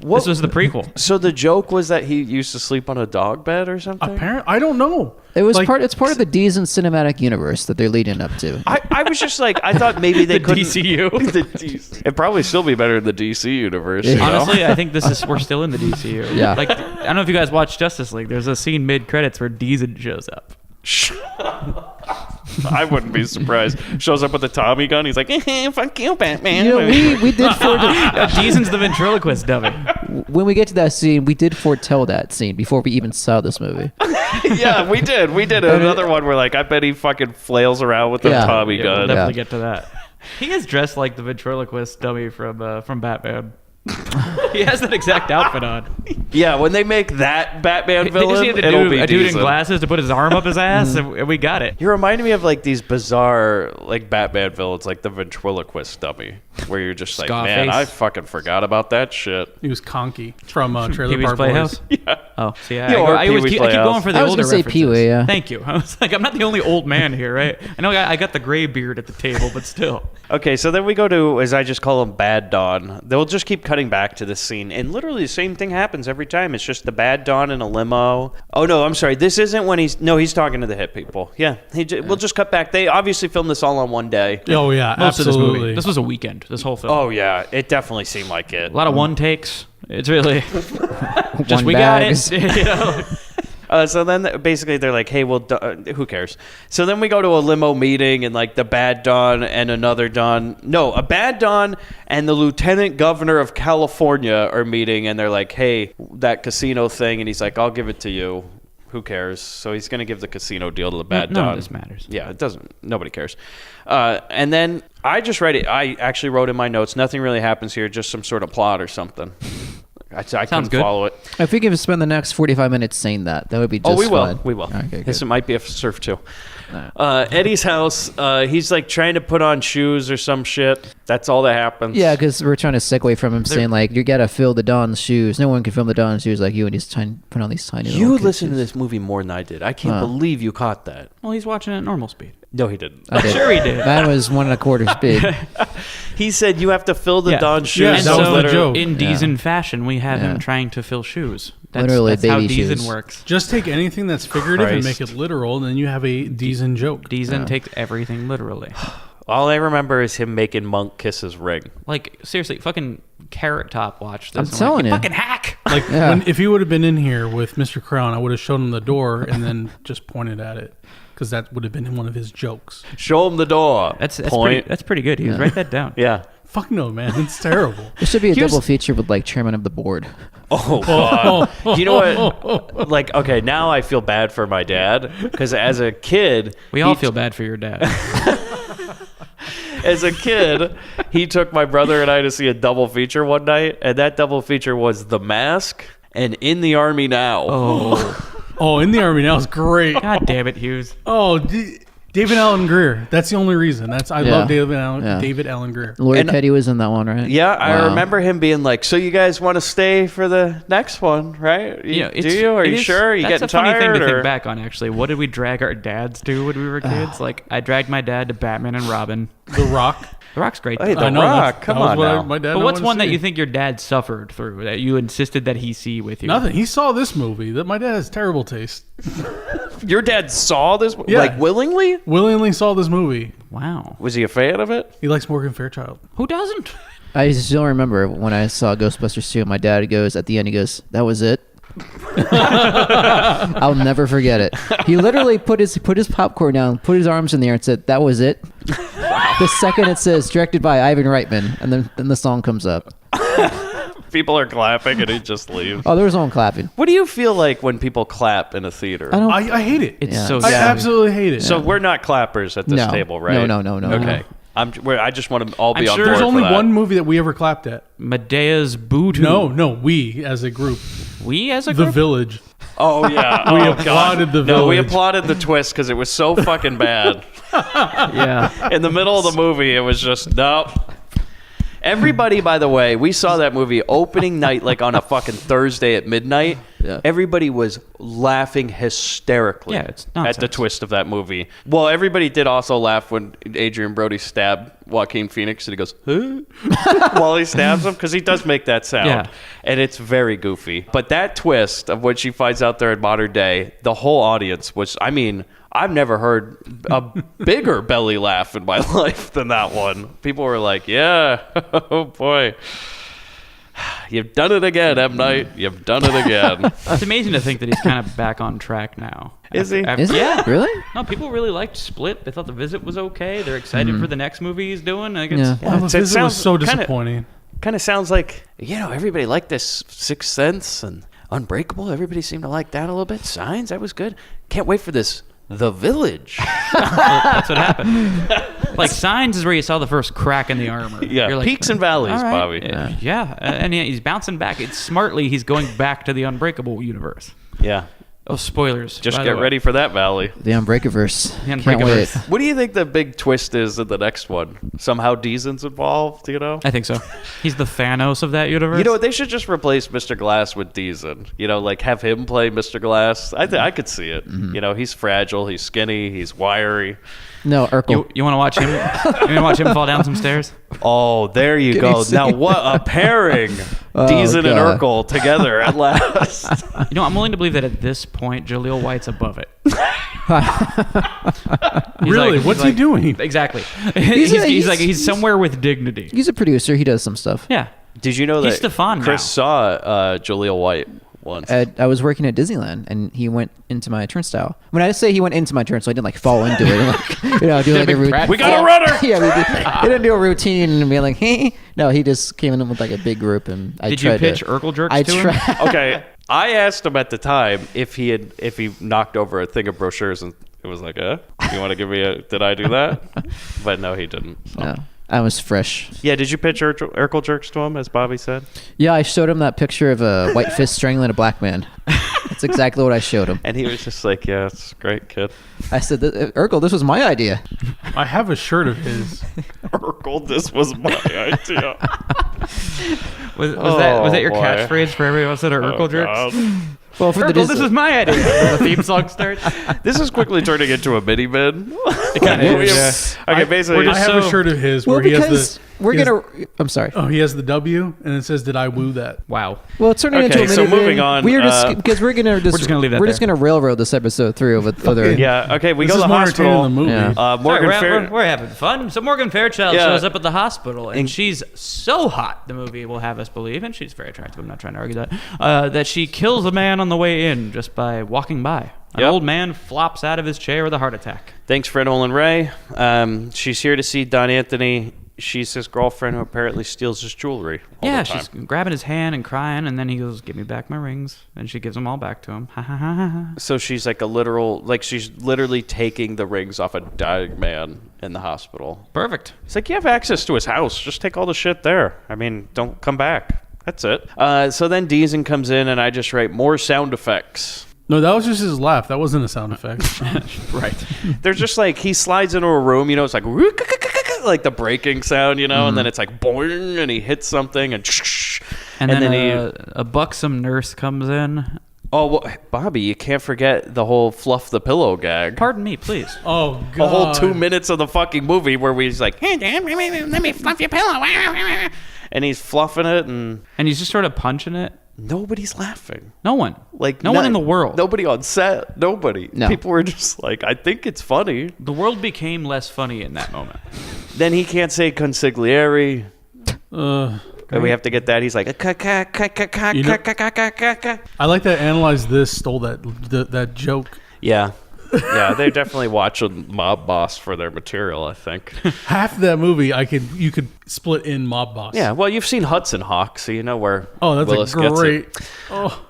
This was the prequel. So the joke was that he used to sleep on a dog bed or something? Apparently, I don't know. It was Like- It's part of the Deason cinematic universe that they're leading up to. I was just like, I thought maybe they The couldn't... DCU. The DC. It'd probably still be better in the DC universe, you know? Honestly, I think we're still in the DCU. Yeah. Like, I don't know if you guys watched Justice League. There's a scene mid-credits where Deason shows up. I wouldn't be surprised. Shows up with a Tommy gun. He's like, fuck you, Batman. You know, we did Deason's the ventriloquist dummy. when we get to that scene, we did foretell that scene before we even saw this movie. Yeah, we did. We did another one where, like, I bet he fucking flails around with a Tommy We'll gun. definitely get to that. He is dressed like the ventriloquist dummy from Batman. He has that exact outfit on. Yeah, when they make that Batman They villain, just need to it'll do be a dude in decent. glasses to put his arm up his ass, and we got it. You reminded me of, like, these bizarre, like, Batman villains, like the ventriloquist dummy, where you're just like, man, Scarface. I fucking forgot about that shit. He was Conky from Trailer Pee-wee's Park Playhouse. Boys. Yeah. Oh, see, Yeah, or I always Pee-wee's keep going Playhouse. for the I was older gonna say references. Pee-wee, yeah. Thank you. I was like, I'm not the only old man here, right? I know I got the gray beard at the table, but still. Okay, so then we go to, as I just call him, Bad Don. They'll just keep cutting back to this scene, and literally the same thing happens every time. It's just the Bad Don in a limo. Oh, no, I'm sorry. This isn't when he's talking to the hit people. Yeah, we'll just cut back. They obviously filmed this all on one day. Oh yeah, Most of this movie. absolutely. This was a weekend, this whole film. Oh, yeah, it definitely seemed like it. A lot of one takes. It's really just One we bags. got it. You know? So then basically they're like, hey, well, who cares? So then we go to a limo meeting and like the Bad Don and another Don. No, a Bad Don and the Lieutenant Governor of California are meeting and they're like, hey, that casino thing. And he's like, I'll give it to you. Who cares? So he's going to give the casino deal to the Bad Don. None of this matters. Yeah, it doesn't. Nobody cares. And then I just read it. I actually wrote in my notes, nothing really happens here, just some sort of plot or something. I couldn't good. follow it. If we could spend the next 45 minutes saying that would be just Oh, we will. fine. We will. Okay, good. This might be a surf too. Eddie's house. He's like trying to put on shoes or some shit. That's all that happens. Yeah, because we're trying to segue from him saying like you gotta fill the Don's shoes. No one can fill the Don's shoes like you, and he's trying to put on these tiny. You little kid listened to shoes. this movie more than I did. I can't believe you caught that. Well, he's watching it at normal speed. No, he didn't. I did. Sure he did. That was 1 1/4 speed. He said you have to fill the Yeah. Don's shoes. Yeah, And that was so the joke. in Deezen fashion, we have Yeah. him trying to fill shoes. Literally that's how baby Deezen shoes. works. Just take anything that's figurative and Christ. make it literal, and then you have a Deezen joke. Deezen takes everything literally. All I remember is him making Monk kiss his ring. Like, seriously, fucking Carrot Top watched I'm this. telling like, you. fucking hack! Like Yeah. if he would have been in here with Mr. Crown, I would have shown him the door and then just pointed at it because that would have been one of his jokes. Show him the door. That's Point. pretty good. He was write that down. Yeah. Fuck no, man, it's terrible. It should be a Here's- double feature with like chairman of the board. Oh, God. You know what? Like, okay, now I feel bad for my dad because as a kid, We all feel bad for your dad. as a kid, he took my brother and I to see a double feature one night, and that double feature was The Mask and In the Army Now. Oh, In the Army Now is great. God damn it, Hughes. Oh, David Allen Greer. That's the only reason. I Yeah. love David Allen. Yeah. David Allen Greer. Lori And- Petty was in that one, right? Yeah, I Wow. remember him being like, "So you guys want to stay for the next one, right? Do you? Are you sure? Are you that's getting a funny tired?" thing to or? think back on, actually. What did we drag our dads to when we were kids? Like, I dragged my dad to Batman and Robin. The Rock. The Rock's great. Hey, though. The I know, Rock, come that was on what now. my dad But what's wanted one to that see. you think your dad suffered through that you insisted that he see with you? Nothing. He saw this movie. That my dad has terrible taste. Your dad saw this, Yeah. like willingly? Willingly saw this movie. Wow. Was he a fan of it? He likes Morgan Fairchild. Who doesn't? I still remember when I saw Ghostbusters 2. My dad goes at the end. He goes, "That was it." I'll never forget it. He literally put his popcorn down, put his arms in the air, and said, "That was it." The second it says directed by Ivan Reitman, and then the song comes up. People are clapping and he just leaves. Oh, there was no one clapping. What do you feel like when people clap in a theater? I don't. I hate it. It's Yeah. so I sad. absolutely hate it. So we're not clappers at this No. table, right? No. Okay. I just want to all be I'm on sure board There's for only that. one movie that we ever clapped at. Medea's Boo-Too. No, we as a group. We as a The group? Village. Oh yeah, We oh, applauded God. The No, we Village. applauded the twist because it was so fucking bad. Yeah. In the middle of the movie, it was just nope. Everybody, by the way, we saw that movie opening night, like on a fucking Thursday at midnight. Yeah. Everybody was laughing hysterically Yeah, it's at the nonsense. twist of that movie. Well, everybody did also laugh when Adrian Brody stabbed Joaquin Phoenix and he goes, huh? While he stabs him, because he does make that sound. Yeah. And it's very goofy. But that twist of when she finds out they're in modern day, the whole audience was, I mean, I've never heard a bigger belly laugh in my life than that one. People were like, yeah, oh boy. You've done it again, M. Night. You've done it again. It's amazing to think that he's kind of back on track now. Is he? Is it? Yeah. Really? No, people really liked Split. They thought The Visit was okay. They're excited for the next movie he's doing. Like, it's, Yeah. The it Visit sounds was so kinda- disappointing. Kind of sounds like, everybody liked this Sixth Sense. And Unbreakable, everybody seemed to like that a little bit. Signs, that was good. Can't wait for this. The Village. That's what happened. Like Signs is where you saw the first crack in the armor. Yeah, You're like, peaks and valleys, all right. Bobby. Yeah, and he's bouncing back. It's smartly he's going back to the Unbreakable universe. Yeah. Oh, spoilers. Just by the get way. ready for that valley. The Unbreakiverse. The Can't wait. Unbreakiverse. What do you think the big twist is in the next one? Somehow Deason's involved, you know? I think so. He's the Thanos of that universe. You know what? They should just replace Mr. Glass with Deason. You know, like have him play Mr. Glass. I could see it. You know, he's fragile, he's skinny, he's wiry. No, Urkel. You want to watch him? You want to watch him fall down some stairs? Oh, there you go. Now, what a pairing. Deason and God. Urkel together at last. You know, I'm willing to believe that at this point, Jaleel White's above it. Really? What's he doing? Exactly. He's- He's somewhere with dignity. He's a producer. He does some stuff. Yeah. Did you know He's that Stefan Chris now. saw Jaleel White once? I was working at Disneyland, and he went into my turnstile. When I say he went into my turnstile, I didn't like fall into it. And, like, you know, do like a routine. We got a runner! Yeah, he didn't do a routine and be like, hey. No, he just came in with like a big group, and I Did you tried pitch to, Urkel jerks I to him? tried. Okay, I asked him at the time if he knocked over a thing of brochures, and it was like, you want to give me a, did I do that? But no, he didn't. So. No, I was fresh. Yeah, did you pitch Urkel jerks to him, as Bobby said? Yeah, I showed him that picture of a white fist strangling a black man. That's exactly what I showed him. And he was just like, yeah, it's great, kid. I said, Urkel, this was my idea. I have a shirt of his. Urkel, this was my idea. Was that your boy. catchphrase for every episode of Urkel jerks? God. Well, for the Urkel, this is my idea. The theme song starts. This is quickly turning into a mini bid. It kind of is. Okay, basically, I have a shirt of his well, where he has because the. we're he has- gonna. I'm sorry. Oh, he has the W, and it says, "Did I woo that?" Wow. Well, it's turning into Okay, a so mini moving bid. on, We are just because we're just gonna leave that We're there. just gonna railroad this episode through with other. yeah. Okay, we This go to is the more entertaining hospital. than the movie. Yeah. Morgan Sorry, Fair. we're having fun. So Morgan Fairchild Yeah. shows up at the hospital, and she's so hot, the movie will have us believe, and she's very attractive, I'm not trying to argue that, that she kills a man on the way in just by walking by. An Yep. old man flops out of his chair with a heart attack. Thanks, Fred Olin Ray. She's here to see Don Anthony. She's his girlfriend who apparently steals his jewelry all Yeah, the time. she's grabbing his hand and crying, and then he goes, "Give me back my rings," and she gives them all back to him. Ha ha ha ha, ha. So she's like she's literally taking the rings off a dying man in the hospital. Perfect. It's like, you have access to his house. Just take all the shit there. I mean, don't come back. That's it. So then Deason comes in, and I just write more sound effects. No, that was just his laugh. That wasn't a sound effect. Right. There's just like, he slides into a room, you know, it's like the breaking sound, you know, and then it's like boing, and he hits something, and And then, he. a buxom nurse comes in. Oh, well, Bobby, you can't forget the whole fluff the pillow gag. Pardon me, please. Oh, God. A whole 2 minutes of the fucking movie where he's like, hey, Dad, let me fluff your pillow. And he's fluffing it, and And he's just sort of punching it. nobody's laughing. No one. Like, no one in the world. Nobody on set. Nobody. No. People were just like, I think it's funny. The world became less funny in that moment. Then he can't say consigliere. And we have to get that. He's like, I like that Analyze This stole that joke. yeah. Yeah, they're definitely watching Mob Boss for their material, I think. Half of that movie, you could split in Mob Boss. Yeah, well, you've seen Hudson Hawk, so you know where Oh, that's Willis a gets great. it. Oh.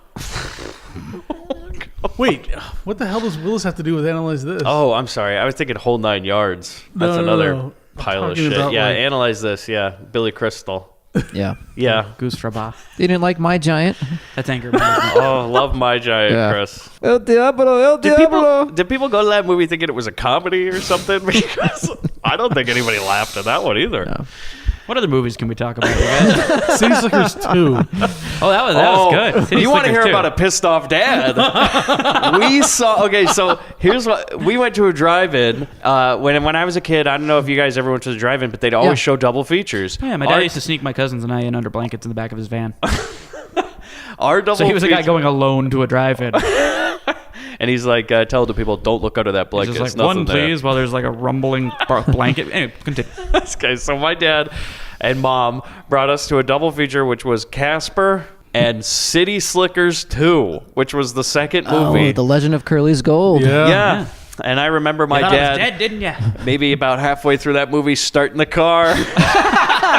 Wait, what the hell does Willis have to do with Analyze This? Oh, I'm sorry. I was thinking Whole 9 Yards. That's No, another I'm pile of talking shit. about, Yeah, like- Analyze This. Yeah, Billy Crystal. Yeah. Yeah. Goose Rabah. You didn't like My Giant? That's anger management. Oh, love My Giant, Yeah. Chris. El Diablo, El Diablo. Did people go to that movie thinking it was a comedy or something? Because I don't think anybody laughed at that one either. No. What other movies can we talk about, you guys? City Slickers 2. Oh, that was good. City You want to Slickers hear 2. about a pissed off dad? So here's what we went to a drive-in when I was a kid. I don't know if you guys ever went to the drive-in, but they'd always show double features. Yeah, my dad used to sneak my cousins and I in under blankets in the back of his van. Our double So he was a guy feature- going alone to a drive-in. and he's like, tell the people, don't look under that He's blanket. just There's like, one, nothing there." please, while there's like a rumbling blanket. Anyway, continue. Okay, so my dad and mom brought us to a double feature, which was Casper and City Slickers 2, which was the second movie. Oh, The Legend of Curly's Gold. Yeah. Yeah. And I remember my You thought I dad, was dead, didn't ya? maybe about halfway through that movie, starting the car.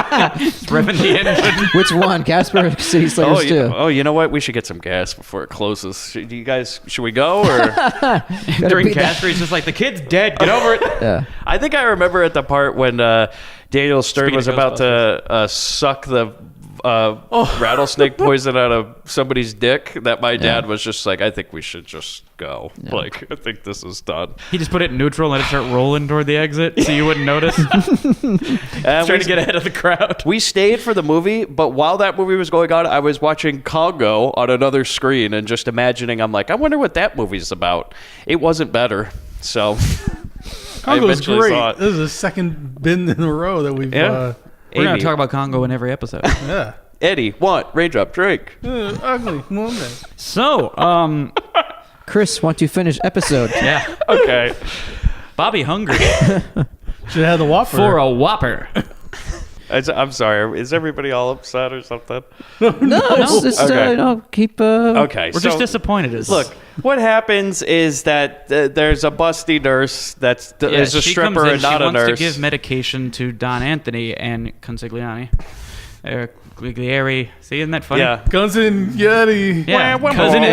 Revving the engine. Which one? Casper City Slayers 2. Oh, you know what? We should get some gas before it closes. Should we go? Or During beat that. Casper, he's just like, the kid's dead. Get over it. Yeah. I think I remember at the part when Daniel Stern Speaking was of about to suck the rattlesnake poison out of somebody's dick, that my dad was just like, I think we should just go. Like, I think this is done. He just put it in neutral and let it start rolling toward the exit so you wouldn't notice. Trying to get ahead of the crowd. We stayed for the movie, but while that movie was going on, I was watching Congo on another screen and just imagining, I'm like, I wonder what that movie's about. It wasn't better, so I Congo's eventually great. saw it. This is the second bin in a row that we've. Yeah. We're going Amy. to talk about Congo in every episode. Yeah. Eddie, want raindrop drink? Ugly woman. So, Chris, want to finish episode? yeah. Okay. Bobby hungry Should have had the Whopper. for a Whopper. I'm sorry. Is everybody all upset or something? No, it's just, Okay. keep... Okay. We're just disappointed. Look, what happens is that there's a busty nurse is a she stripper comes in, and not she a wants nurse. to give medication to Don Anthony and Consigliani. Gliglieri. See, isn't that funny? Yeah. Cousin Yeti. Yeah. Cousin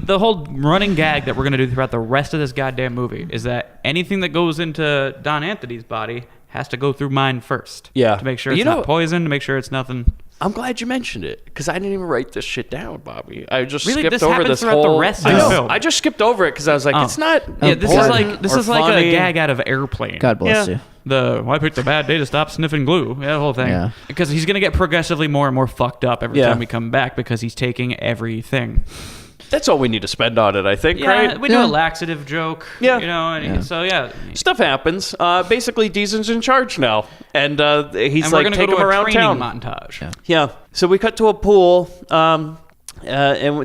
the whole running gag that we're going to do throughout the rest of this goddamn movie is that anything that goes into Don Anthony's body has to go through mine first. Yeah. To make sure it's not poison, to make sure it's nothing. I'm glad you mentioned it because I didn't even write this shit down, Bobby. I just Really? skipped This over happens this throughout the whole. rest of I the know. film. I just skipped over it because I was like, it's not. Yeah, this is important like or a funny. gag out of Airplane. God bless Yeah. you. I picked a bad day to stop sniffing glue. Yeah, the whole thing. Yeah. Because he's going to get progressively more and more fucked up every Yeah. time we come back because he's taking everything. That's all we need to spend on it, I think, Yeah, right? we do a laxative joke. Yeah. You know, and so yeah. Stuff happens. Basically, Deason's in charge now, and he's And we're like gonna take go him to a around training town. montage. Yeah. So we cut to a pool, and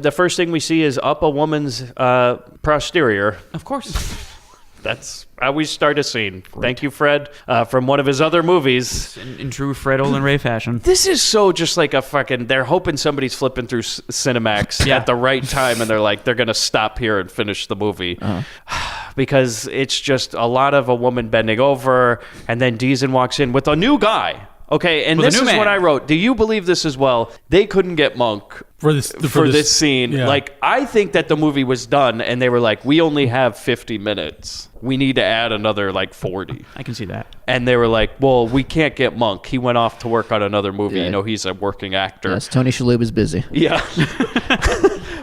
the first thing we see is up a woman's posterior. Of course. That's how we start a scene. Thank you, Fred, from one of his other movies. In true Fred Olin Ray fashion. This is so just like a fucking. They're hoping somebody's flipping through Cinemax Yeah. at the right time, and they're like, they're gonna stop here and finish the movie, because it's just a lot of a woman bending over, and then Deason walks in with a new guy. Okay, and With a this new is man. what I wrote. Do you believe this as well? They couldn't get Monk For this scene. yeah. Like, I think that the movie was done, and they were like, we only have 50 minutes. We need to add another, 40. I can see that. And they were like, well, we can't get Monk. He went off to work on another movie. Yeah. You know, he's a working actor. Yes, Tony Shalhoub is busy. Yeah.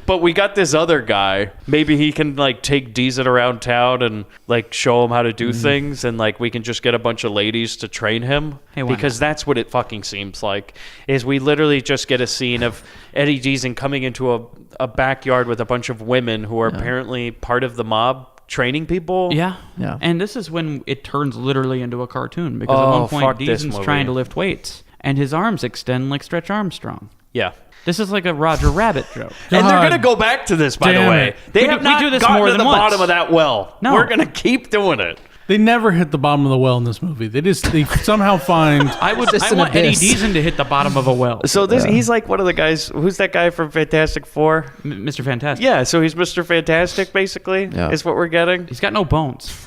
But we got this other guy. Maybe he can take Deason around town and show him how to do things, and we can just get a bunch of ladies to train him. Hey, why because that's what it fucking seems like. Is we literally just get a scene of Eddie Deason coming into a backyard with a bunch of women who are apparently part of the mob training people. Yeah. Yeah. And this is when it turns literally into a cartoon because Oh, at one point fuck this Deason's movie. trying to lift weights and his arms extend like Stretch Armstrong. Yeah. This is like a Roger Rabbit joke. And they're God going to go back to this, by the damn way. it. They We have do not this gotten more to than the once. bottom of that well. No. We're going to keep doing it. They never hit the bottom of the well in this movie. They somehow find. I Just an want Eddie abyss. Deason to hit the bottom of a well. So he's like one of the guys. Who's that guy from Fantastic Four? Mr. Fantastic. Yeah, so he's Mr. Fantastic, basically, Yeah. is what we're getting. He's got no bones.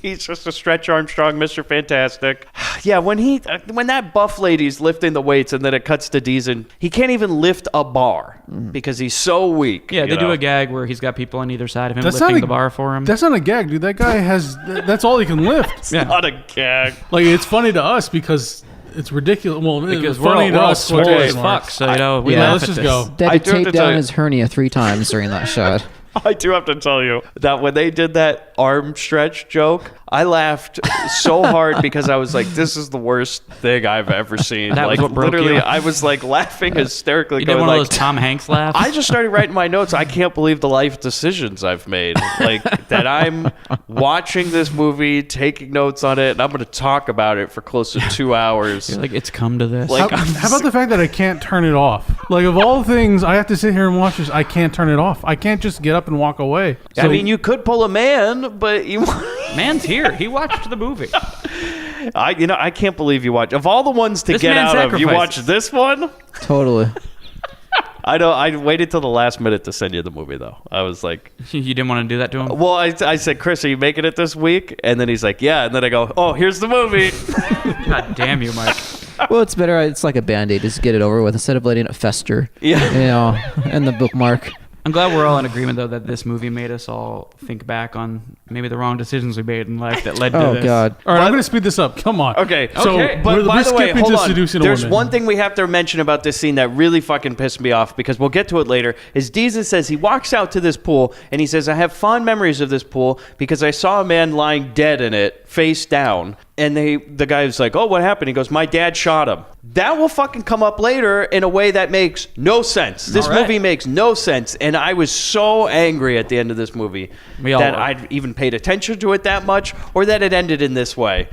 He's just a Stretch Armstrong, Mr. Fantastic. Yeah, when that buff lady's lifting the weights and then it cuts to Deason, he can't even lift a bar because he's so weak. Yeah, you they do know? a gag where he's got people on either side of him That's lifting not a- the bar for him. That's not a gag, dude. That guy has. That's all he can lift. It's not a gag. It's funny to us because it's ridiculous. Well, Because it's we're funny to all us. swole as quotation fuck, marks. so we Yeah, laugh let's at just this. go. Dad I had do have taped to tell down you- his hernia 3 times during that shot. I do have to tell you that when they did that arm stretch joke, I laughed so hard because I was like, this is the worst thing I've ever seen. That was what broke literally, you? I was laughing hysterically. You did going one of like, those Tom Hanks laughs? I just started writing my notes. I can't believe the life decisions I've made. That I'm watching this movie, taking notes on it, and I'm going to talk about it for close to 2 hours. You're like, it's come to this. Like, How about the fact that I can't turn it off? Of all things, I have to sit here and watch this. I can't turn it off. I can't just get up and walk away. I mean, you could pull a man, but you. Man's here. He watched the movie. I can't believe you watch. Of all the ones to This get man out of, you sacrifices. watch this one. Totally. I waited till the last minute to send you the movie, though. I was like... You didn't want to do that to him? Well, I said, Chris, are you making it this week? And then he's like, yeah. And then I go, oh, here's the movie. God damn you, Mike. Well, it's better. It's like a Band-Aid. Just get it over with instead of letting it fester. Yeah. And the bookmark. I'm glad we're all in agreement, though, that this movie made us all think back on maybe the wrong decisions we made in life that led to this. Oh, God. All right, I'm going to speed this up. Come on. Okay. So, But by the way, skipping hold to on. seducing a There's woman. one thing we have to mention about this scene that really fucking pissed me off, because we'll get to it later, is Deezen says he walks out to this pool, and he says, I have fond memories of this pool because I saw a man lying dead in it, face down. And the guy's like, oh, what happened? He goes, my dad shot him. That will fucking come up later in a way that makes no sense. This movie makes no sense. And I was so angry at the end of this movie that I'd even paid attention to it that much, or that it ended in this way.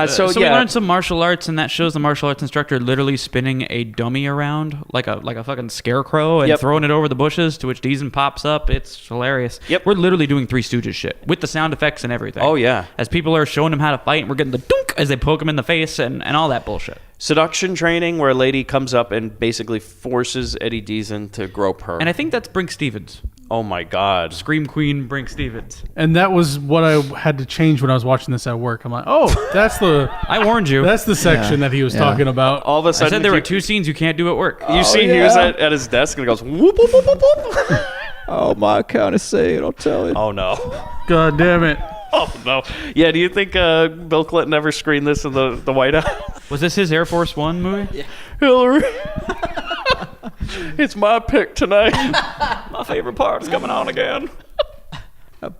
So we learned some martial arts, and that shows the martial arts instructor literally spinning a dummy around like a fucking scarecrow and throwing it over the bushes, to which Deezen pops up. It's hilarious. Yep. We're literally doing Three Stooges shit with the sound effects and everything. Oh, yeah. As people are showing him how to fight, and we're getting the dunk as they poke him in the face and all that bullshit. Seduction training, where a lady comes up and basically forces Eddie Deezen to grope her. And I think that's Brink Stevens. Oh, my God. Scream Queen Brink Stevens. And that was what I had to change when I was watching this at work. I'm like, oh, that's the... I warned you. That's the section that he was talking about. All of a sudden... I said there were two scenes you can't do at work. You see he was at his desk and he goes, whoop, whoop, whoop, whoop, whoop. Oh, my account is saying, I'll tell you. Oh, no. God damn it. Oh, no. Yeah, do you think Bill Clinton ever screened this in the White House? Was this his Air Force One movie? Yeah. Hillary. It's my pick tonight. My favorite part is coming on again.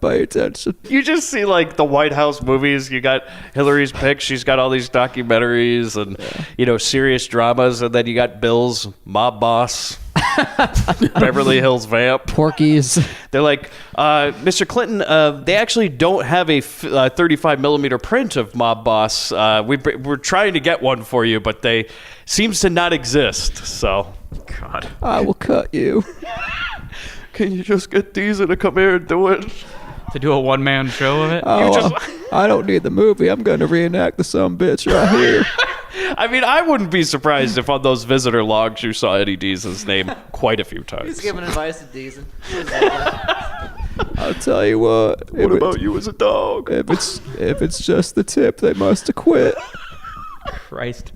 Pay attention. You just see, like, the White House movies. You got Hillary's pick. She's got all these documentaries and, serious dramas. And then you got Bill's Mob Boss, Beverly Hills Vamp. Porky's. They're like, Mr. Clinton, they actually don't have a 35 millimeter print of Mob Boss. We're trying to get one for you, but they seems to not exist. So, God. I will cut you. Can you just get Deezen to come here and do it? To do a one-man show of it? I don't need the movie. I'm going to reenact the sumbitch right here. I mean, I wouldn't be surprised if on those visitor logs you saw Eddie Deezen's name quite a few times. He's giving advice to Deezen. I'll tell you what. What about you as a dog? If it's just the tip, they must have quit. Christ.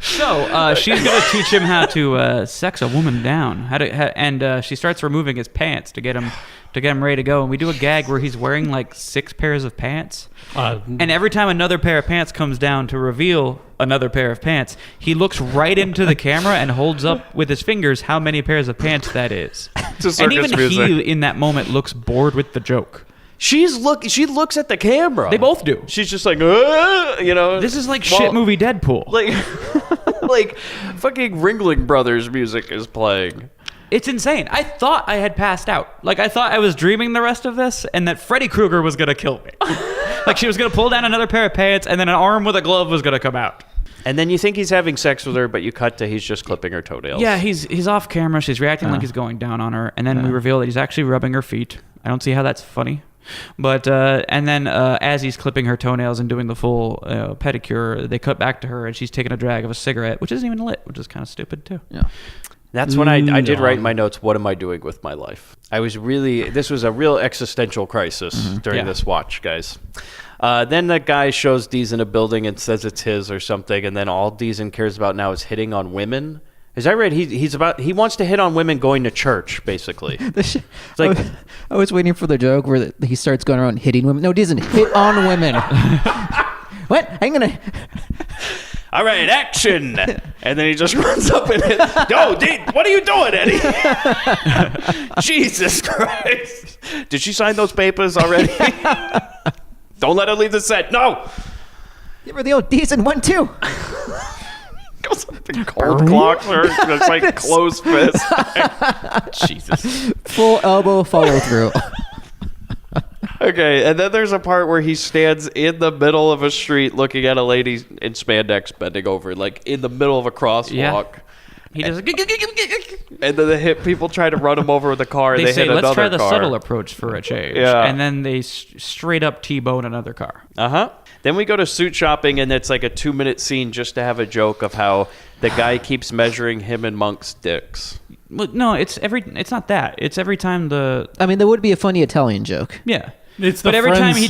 So she's going to teach him how to sex a woman down. And she starts removing his pants to get him ready to go. And we do a gag where he's wearing like 6 pairs of pants. And every time another pair of pants comes down to reveal another pair of pants, he looks right into the camera and holds up with his fingers how many pairs of pants that is. And even he, in that moment, looks bored with the joke. She looks at the camera. They both do. She's just like, This is like shit movie Deadpool. Like fucking Ringling Brothers music is playing. It's insane. I thought I had passed out. Like, I thought I was dreaming the rest of this and that Freddy Krueger was going to kill me. Like, she was going to pull down another pair of pants and then an arm with a glove was going to come out. And then you think he's having sex with her, but you cut to he's just clipping her toenails. Yeah, he's off camera. She's reacting like he's going down on her. And then we reveal that he's actually rubbing her feet. I don't see how that's funny. But and then as he's clipping her toenails and doing the full pedicure, they cut back to her and she's taking a drag of a cigarette, which isn't even lit, which is kind of stupid too. Yeah. That's when I did write in my notes, what am I doing with my life? This was a real existential crisis during this watch, guys. Then the guy shows Deezen a building and says it's his or something, and then all Deezen cares about now is hitting on women. Is that right? He wants to hit on women going to church, basically. It's like, I was waiting for the joke where he starts going around hitting women. No, Deezen, hit on women. What? I'm going to... all right, action. And then he just runs up and hits. Yo, what are you doing, Eddie? Jesus Christ. Did she sign those papers already? Don't let her leave the set. No. Give her the old Deezen 1-2. Goes up and cold clocks her. It's like closed fist. Jesus. Full elbow follow through. Okay, and then there's a part where he stands in the middle of a street looking at a lady in spandex bending over, like in the middle of a crosswalk. Yeah. He does. And then they hit people try to run him over with a car. And they say, hit another car. let's try the subtle approach for a change. Yeah. And then they straight up T-bone another car. Then we go to suit shopping, and it's like a 2-minute scene just to have a joke of how the guy keeps measuring him and Monk's dicks. Well, no, it's not that. It's every time I mean, there would be a funny Italian joke. Yeah. It's the but every time Friends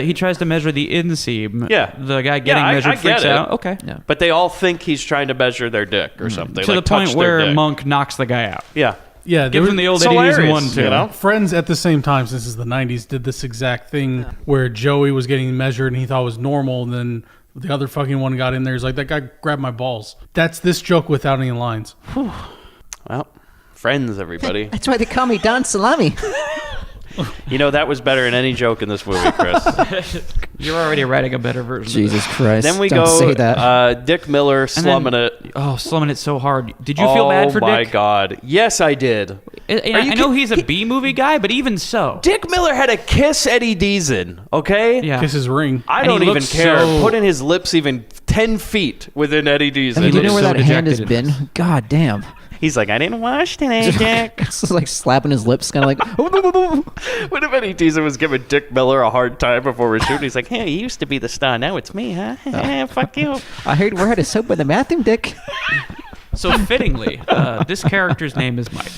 he tries to measure the inseam, Yeah. the guy getting I measured get freaks it. out. Okay. Yeah. But they all think he's trying to measure their dick or something. To like the point touch their where dick. Monk knocks the guy out. Yeah. Yeah, Gives him the old It's Eddie Eason hilarious, one too. you know? Friends at the same time, since it's the 90s, did this exact thing where Joey was getting measured and he thought it was normal, and then the other fucking one got in there. He's like, that guy grabbed my balls. That's this joke without any lines. Well, Friends, everybody. That's why they call me Don Salami. You know, that was better than any joke in this movie, Chris. You're already writing a better version. Jesus Christ. Then we Don't go say that. Dick Miller And slumming then- it. Oh, slumming it so hard. Did you feel bad for Dick? Oh, my God. Yes, I did. I know he's a B movie guy, but even so. Dick Miller had to kiss Eddie Deason, okay? Yeah. Kiss his ring. I And don't he even looks care. so- Putting his lips even 10 feet within Eddie Deason. I mean, do you know looks where so that hand has dejected in been? God damn. He's like, I didn't wash today, Dick. It's like slapping his lips, kind of like. What if Eddie Deason was giving Dick Miller a hard time before we're shooting? He's like, hey, you used to be the star. Now it's me, huh? Fuck you. I heard we're at a soap in the bathroom, Dick. So fittingly, this character's name is Mike.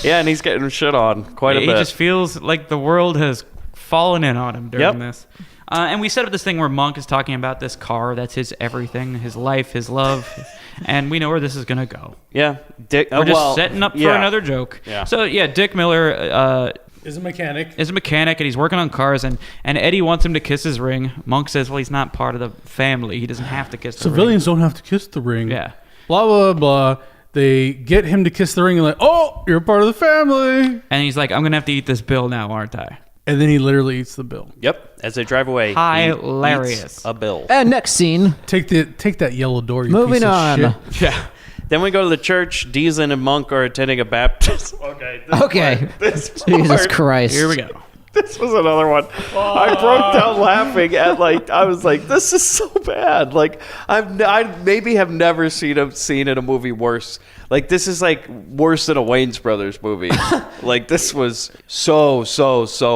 Yeah, and he's getting shit on quite a He bit. just feels like the world has fallen in on him during Yep. this. And we set up this thing where Monk is talking about this car. That's his everything, his life, his love. And we know where this is going to go. Yeah. Dick, We're just setting up for another joke. Yeah. So, yeah, Dick Miller Is a mechanic. is a mechanic, and he's working on cars, and Eddie wants him to kiss his ring. Monk says, well, he's not part of the family. He doesn't have to kiss the Civilians don't have to kiss the ring. ring. Yeah. Blah, blah, blah. They get him to kiss the ring and like, oh, you're part of the family. And he's like, I'm going to have to eat this bill now, aren't I? And then he literally eats the bill. Yep. As they drive away, Hilarious. he eats a bill. And next scene. Take that yellow door, you Moving piece of on. shit. Yeah. Then we go to the church. Deason and Monk are attending a baptism. Okay. Okay. This Jesus part- Christ. Here we go. This was another one. I broke down laughing at I was like, this is so bad. Like I maybe have never seen in a movie worse. Like this is like worse than a Wayne's Brothers movie. Like this was so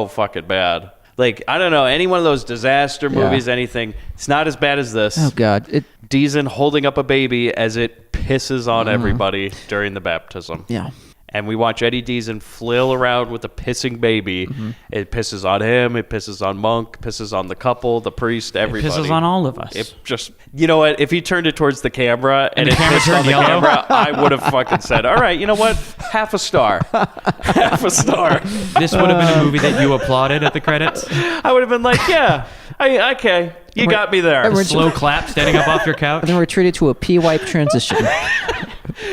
fucking bad. Like I don't know, any one of those disaster movies, anything. It's not as bad as this. Oh, God. Deason holding up a baby as it pisses on everybody during the baptism. Yeah. And we watch Eddie Deason flail around with a pissing baby. It pisses on him. It pisses on Monk. Pisses on the couple, the priest, everybody. Pisses on all of us. It just, you know what? If he turned it towards the camera and the it camera pissed on turned the yellow? camera, I would have fucking said, all right, you know what? Half a star. Half a star. This would have been a movie that you applauded at the credits. I would have been like, yeah, okay, you got me there. We're- Slow clap standing up off your couch. And then we're treated to a P-wipe transition.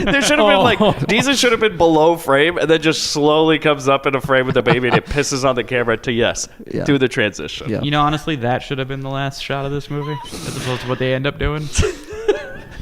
There should have been like Deason should have been below frame and then just slowly comes up in a frame with the baby and it pisses on the camera to do the transition. Yeah. You know, honestly, that should have been the last shot of this movie, as opposed to what they end up doing.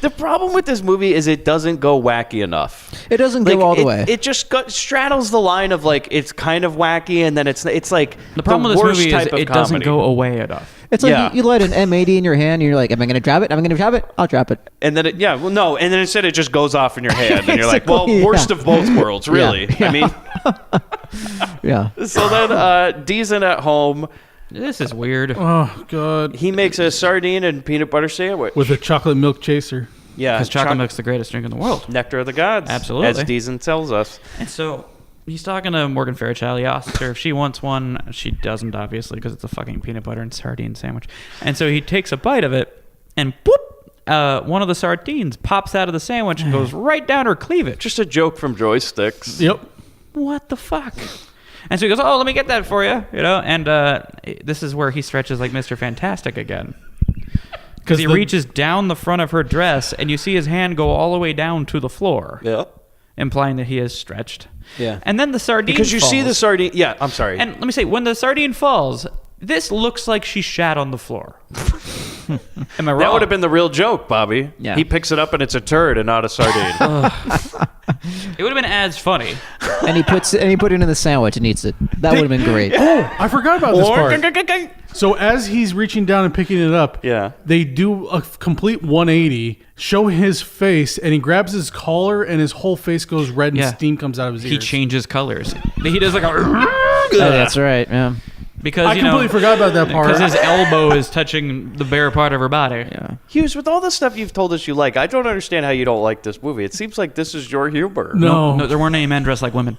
The problem with this movie is it doesn't go wacky enough. It doesn't go all the way. It just straddles the line of like it's kind of wacky and then it's like The problem with this worst movie is type of it doesn't comedy. go away enough. It's like Yeah. you light an M80 in your hand, and you're like, am I going to drop it? I'm going to drop it? I'll drop it. And then and then instead it just goes off in your hand and you're like, well, Exactly, worst yeah. of both worlds, really. Yeah. I mean, Yeah. so then Deason at home, This is weird. Oh, God. he makes a sardine and peanut butter sandwich With a chocolate milk chaser. yeah, Because chocolate milk's the greatest drink in the world. nectar of the gods, Absolutely. as Deason tells us. And so he's talking to Morgan Fairchild. He asks her if she wants one. She doesn't, obviously, because it's a fucking peanut butter and sardine sandwich. And so he takes a bite of it, and boop, one of the sardines pops out of the sandwich and goes right down her cleavage. Just a joke from Joysticks. Yep. What the fuck? And so he goes, oh, let me get that for you, And this is where he stretches like Mr. Fantastic again. Because he reaches down the front of her dress, and you see his hand go all the way down to the floor, Yeah. implying that he is stretched. Yeah. And then the sardine Because you see the falls. sardine. Yeah, I'm sorry. And let me say, when the sardine falls, this looks like she shat on the floor. Am I wrong? That would have been the real joke, Bobby. Yeah. He picks it up and it's a turd and not a sardine. It would have been as funny. And he put it in the sandwich and eats it. That would have been great. Oh, I forgot about this part. So as he's reaching down and picking it up, Yeah. they do a complete 180, show his face, and he grabs his collar, and his whole face goes red, and Yeah. steam comes out of his ears. He changes colors. He does like a... Oh, that's right. Yeah. Because I completely forgot about that part. Because his elbow is touching the bare part of her body. Yeah. Hughes, with all the stuff you've told us you like, I don't understand how you don't like this movie. It seems like this is your humor. No. There weren't any men dressed like women.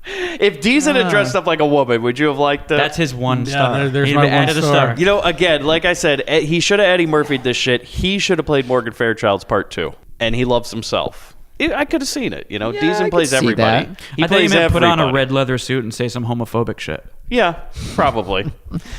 If Deezen had dressed up like a woman, would you have liked it? That's his one star. there's He'd my have one added a star. You know, again, like I said, he should have Eddie Murphy'd this shit. He should have played Morgan Fairchild's part 2. And he loves himself. I could have seen it. You know, I Deezen could plays see everybody. that. He I thought you plays meant put on a everybody. red leather suit and say some homophobic shit. Yeah, probably.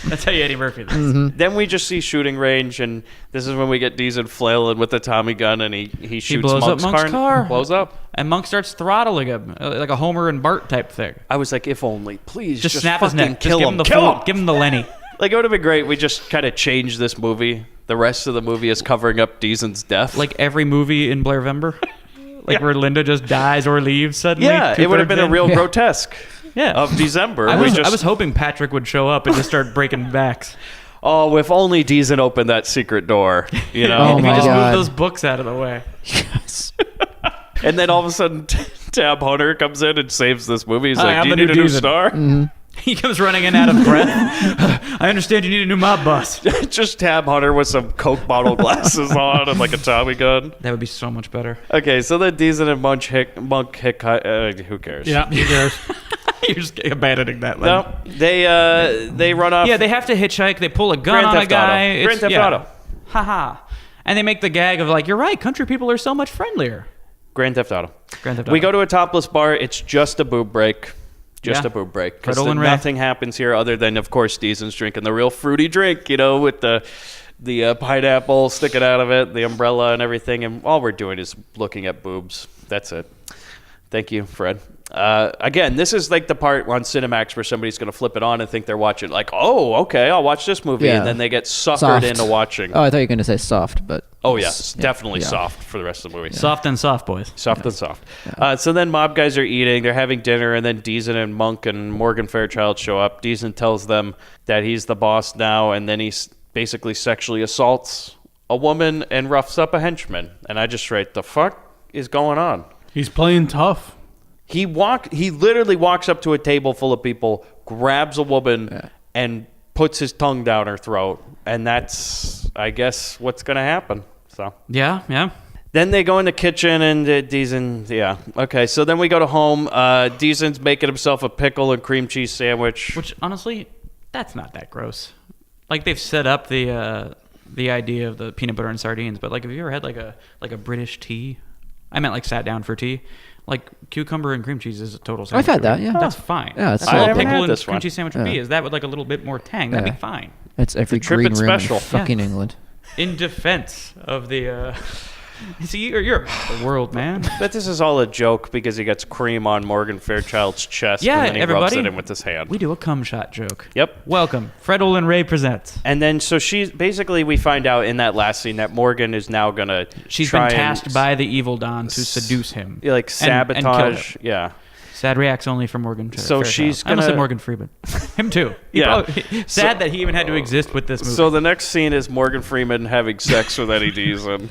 That's how you Eddie Murphy this. Then we just see shooting range, and this is when we get Deezen flailing with the Tommy gun, and he shoots blows up Monk's Monk's car. Blows up. And Monk starts throttling him like a Homer and Bart type thing. I was like, if only, please, Just snap his fucking neck. kill Just him. give him the Kill him. Give him the Lenny. Like, it would have been great. We just kind of changed this movie. The rest of the movie is covering up Deezen's death. Like every movie in Blairvember. Like where Linda just dies or leaves suddenly. yeah, it would have been a real grotesque Yeah. of December. I We was hoping Patrick would show up and just start breaking backs. Oh, if only Deezen opened that secret door, you know? Oh If my you just God. move those books out of the way. Yes. And then all of a sudden, Tab Hunter comes in and saves this movie. He's Hi, like, I'm do you the need a new new Deezen." star? He comes running in out of breath. I understand you need a new mob boss. Just Tab Hunter with some Coke bottle glasses on and like a Tommy gun. That would be so much better. Okay, so then Deezen and Monk Hick, who cares? Yeah, who cares? You're just abandoning that. No, they run off. Yeah, they have to hitchhike. They pull a gun Grand on a Theft guy. Auto. Grand Theft Auto. Haha. And they make the gag of like, you're right, country people are so much friendlier. Grand Theft Auto. Grand Theft Auto. We go to a topless bar. It's just a boob break. Just Yeah. a boob break. Because Gretel and Ray. nothing happens here other than, of course, Deezen's drinking the real fruity drink, you know, with the pineapple sticking out of it, the umbrella and everything. And all we're doing is looking at boobs. That's it. Thank you, Fred. Again, this is like the part on Cinemax where somebody's going to flip it on and think they're watching, like, oh, okay, I'll watch this movie. Yeah. And then they get suckered Soft. into watching. Oh, I thought you were going to say soft, but. Oh, yes. Yeah, Definitely yeah. soft for the rest of the movie. Soft and soft, boys. Soft and soft. So then mob guys are eating. They're having dinner, and then Deezen and Monk and Morgan Fairchild show up. Deezen tells them that he's the boss now, and then he basically sexually assaults a woman and roughs up a henchman. And I just write, the fuck is going on? He's playing tough. He literally walks up to a table full of people, grabs a woman, and puts his tongue down her throat. And that's, I guess, what's going to happen. So Yeah. then they go in the kitchen and Deezen, yeah. Okay, so then we go to home. Deezen's making himself a pickle and cream cheese sandwich. Which, honestly, that's not that gross. Like, they've set up the idea of the peanut butter and sardines, but, like, have you ever had, like a British tea? I meant, like, sat down for tea. Like, cucumber and cream cheese is a total sandwich. I've had that, yeah. That's fine. Yeah, it's That's all a solid. I haven't pickle had and this cream one. cheese sandwich would be. Is that with, like, a little bit more tang? That'd Yeah. be fine. It's every Trip green and room special. in fucking England. In defense of the... See, you're the world, man. But this is all a joke because he gets cream on Morgan Fairchild's chest Yeah, and then he rubs everybody. it in with his hand. We do a cum shot joke. Yep. Welcome. Fred Olin Ray presents. And then so she's basically we find out in that last scene that Morgan is now gonna She's try been and tasked by the evil Don to seduce him. like and kill sabotage. him. Yeah. Sad reacts only for Morgan. So Fairchild. she's I almost gonna- said Morgan Freeman. Him too. Yeah. Sad that he even had to exist with this movie. So the next scene is Morgan Freeman having sex with Eddie Deezen.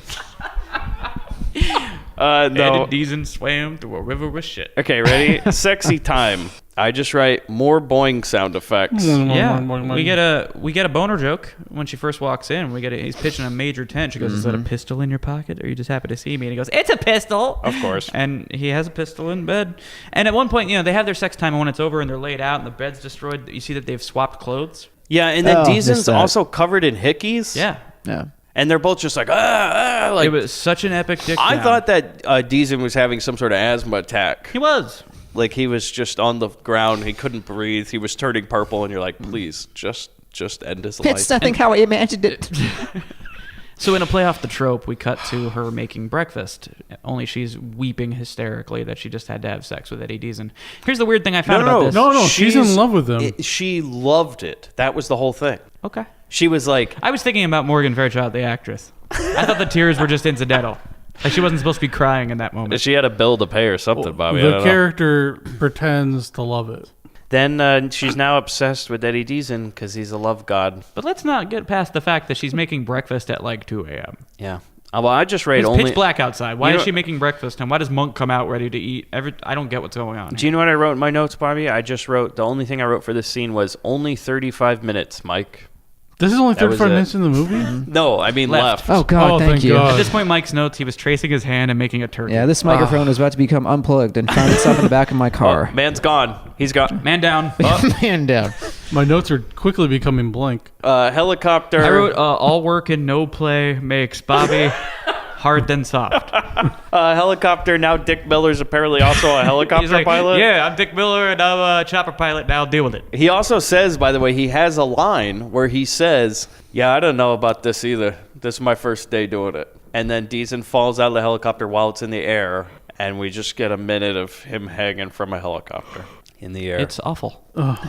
No. Eddie Deezen swam through a river of shit. Okay, ready? Sexy time. I just write more boing sound effects. Yeah, we get a boner joke when she first walks in. He's pitching a major tent. She goes, "Is that a pistol in your pocket, or you just happy to see me?" And he goes, "It's a pistol." Of course. And he has a pistol in bed. And at one point, they have their sex time, and when it's over and they're laid out and the bed's destroyed, you see that they've swapped clothes. Yeah, and then Oh, Deezen's missed that. also covered in hickeys. Yeah, Yeah. And they're both just like, like. it was such an epic dick. I down. thought that Deezen was having some sort of asthma attack. he was. Like he was just on the ground. He couldn't breathe. He was turning purple, and you're like, please, just end his life. It's nothing how I imagined it. So in a play off the trope, we cut to her making breakfast. Only she's weeping hysterically that she just had to have sex with Eddie Deezen. Here's the weird thing I found about this. No, she's in love with him. She loved it. That was the whole thing. Okay. She was like, I was thinking about Morgan Fairchild, the actress. I thought the tears were just incidental. Like she wasn't supposed to be crying in that moment. she had a bill to pay or something, Bobby. I don't The know. character pretends to love it. Then she's now obsessed with Eddie Deezen because he's a love god. But let's not get past the fact that she's making breakfast at like 2 a.m. Yeah. Well, I just rate It's only. pitch black outside. Why You is know- she making breakfast? And why does Monk come out ready to eat? I don't get what's going on. Do you know what I wrote in my notes, Bobby? I just wrote the only thing I wrote for this scene was only 35 minutes, Mike. This is only That was 35 it. minutes in the movie? No, I mean left. Oh God, Oh, thank thank you. God. At this point, Mike's notes, he was tracing his hand and making a turkey. Yeah, this microphone was about to become unplugged and found itself in the back of my car. Oh, man's gone. He's gone. Man down. Man down. My notes are quickly becoming blank. Helicopter. I wrote all work and no play makes Bobby hard then soft. Helicopter. Now Dick Miller's apparently also a helicopter He's like, pilot. yeah, I'm Dick Miller and I'm a chopper pilot. Now deal with it. He also says, by the way, he has a line where he says, "Yeah, I don't know about this either. This is my first day doing it." And then Deason falls out of the helicopter while it's in the air, and we just get a minute of him hanging from a helicopter in the air. It's awful.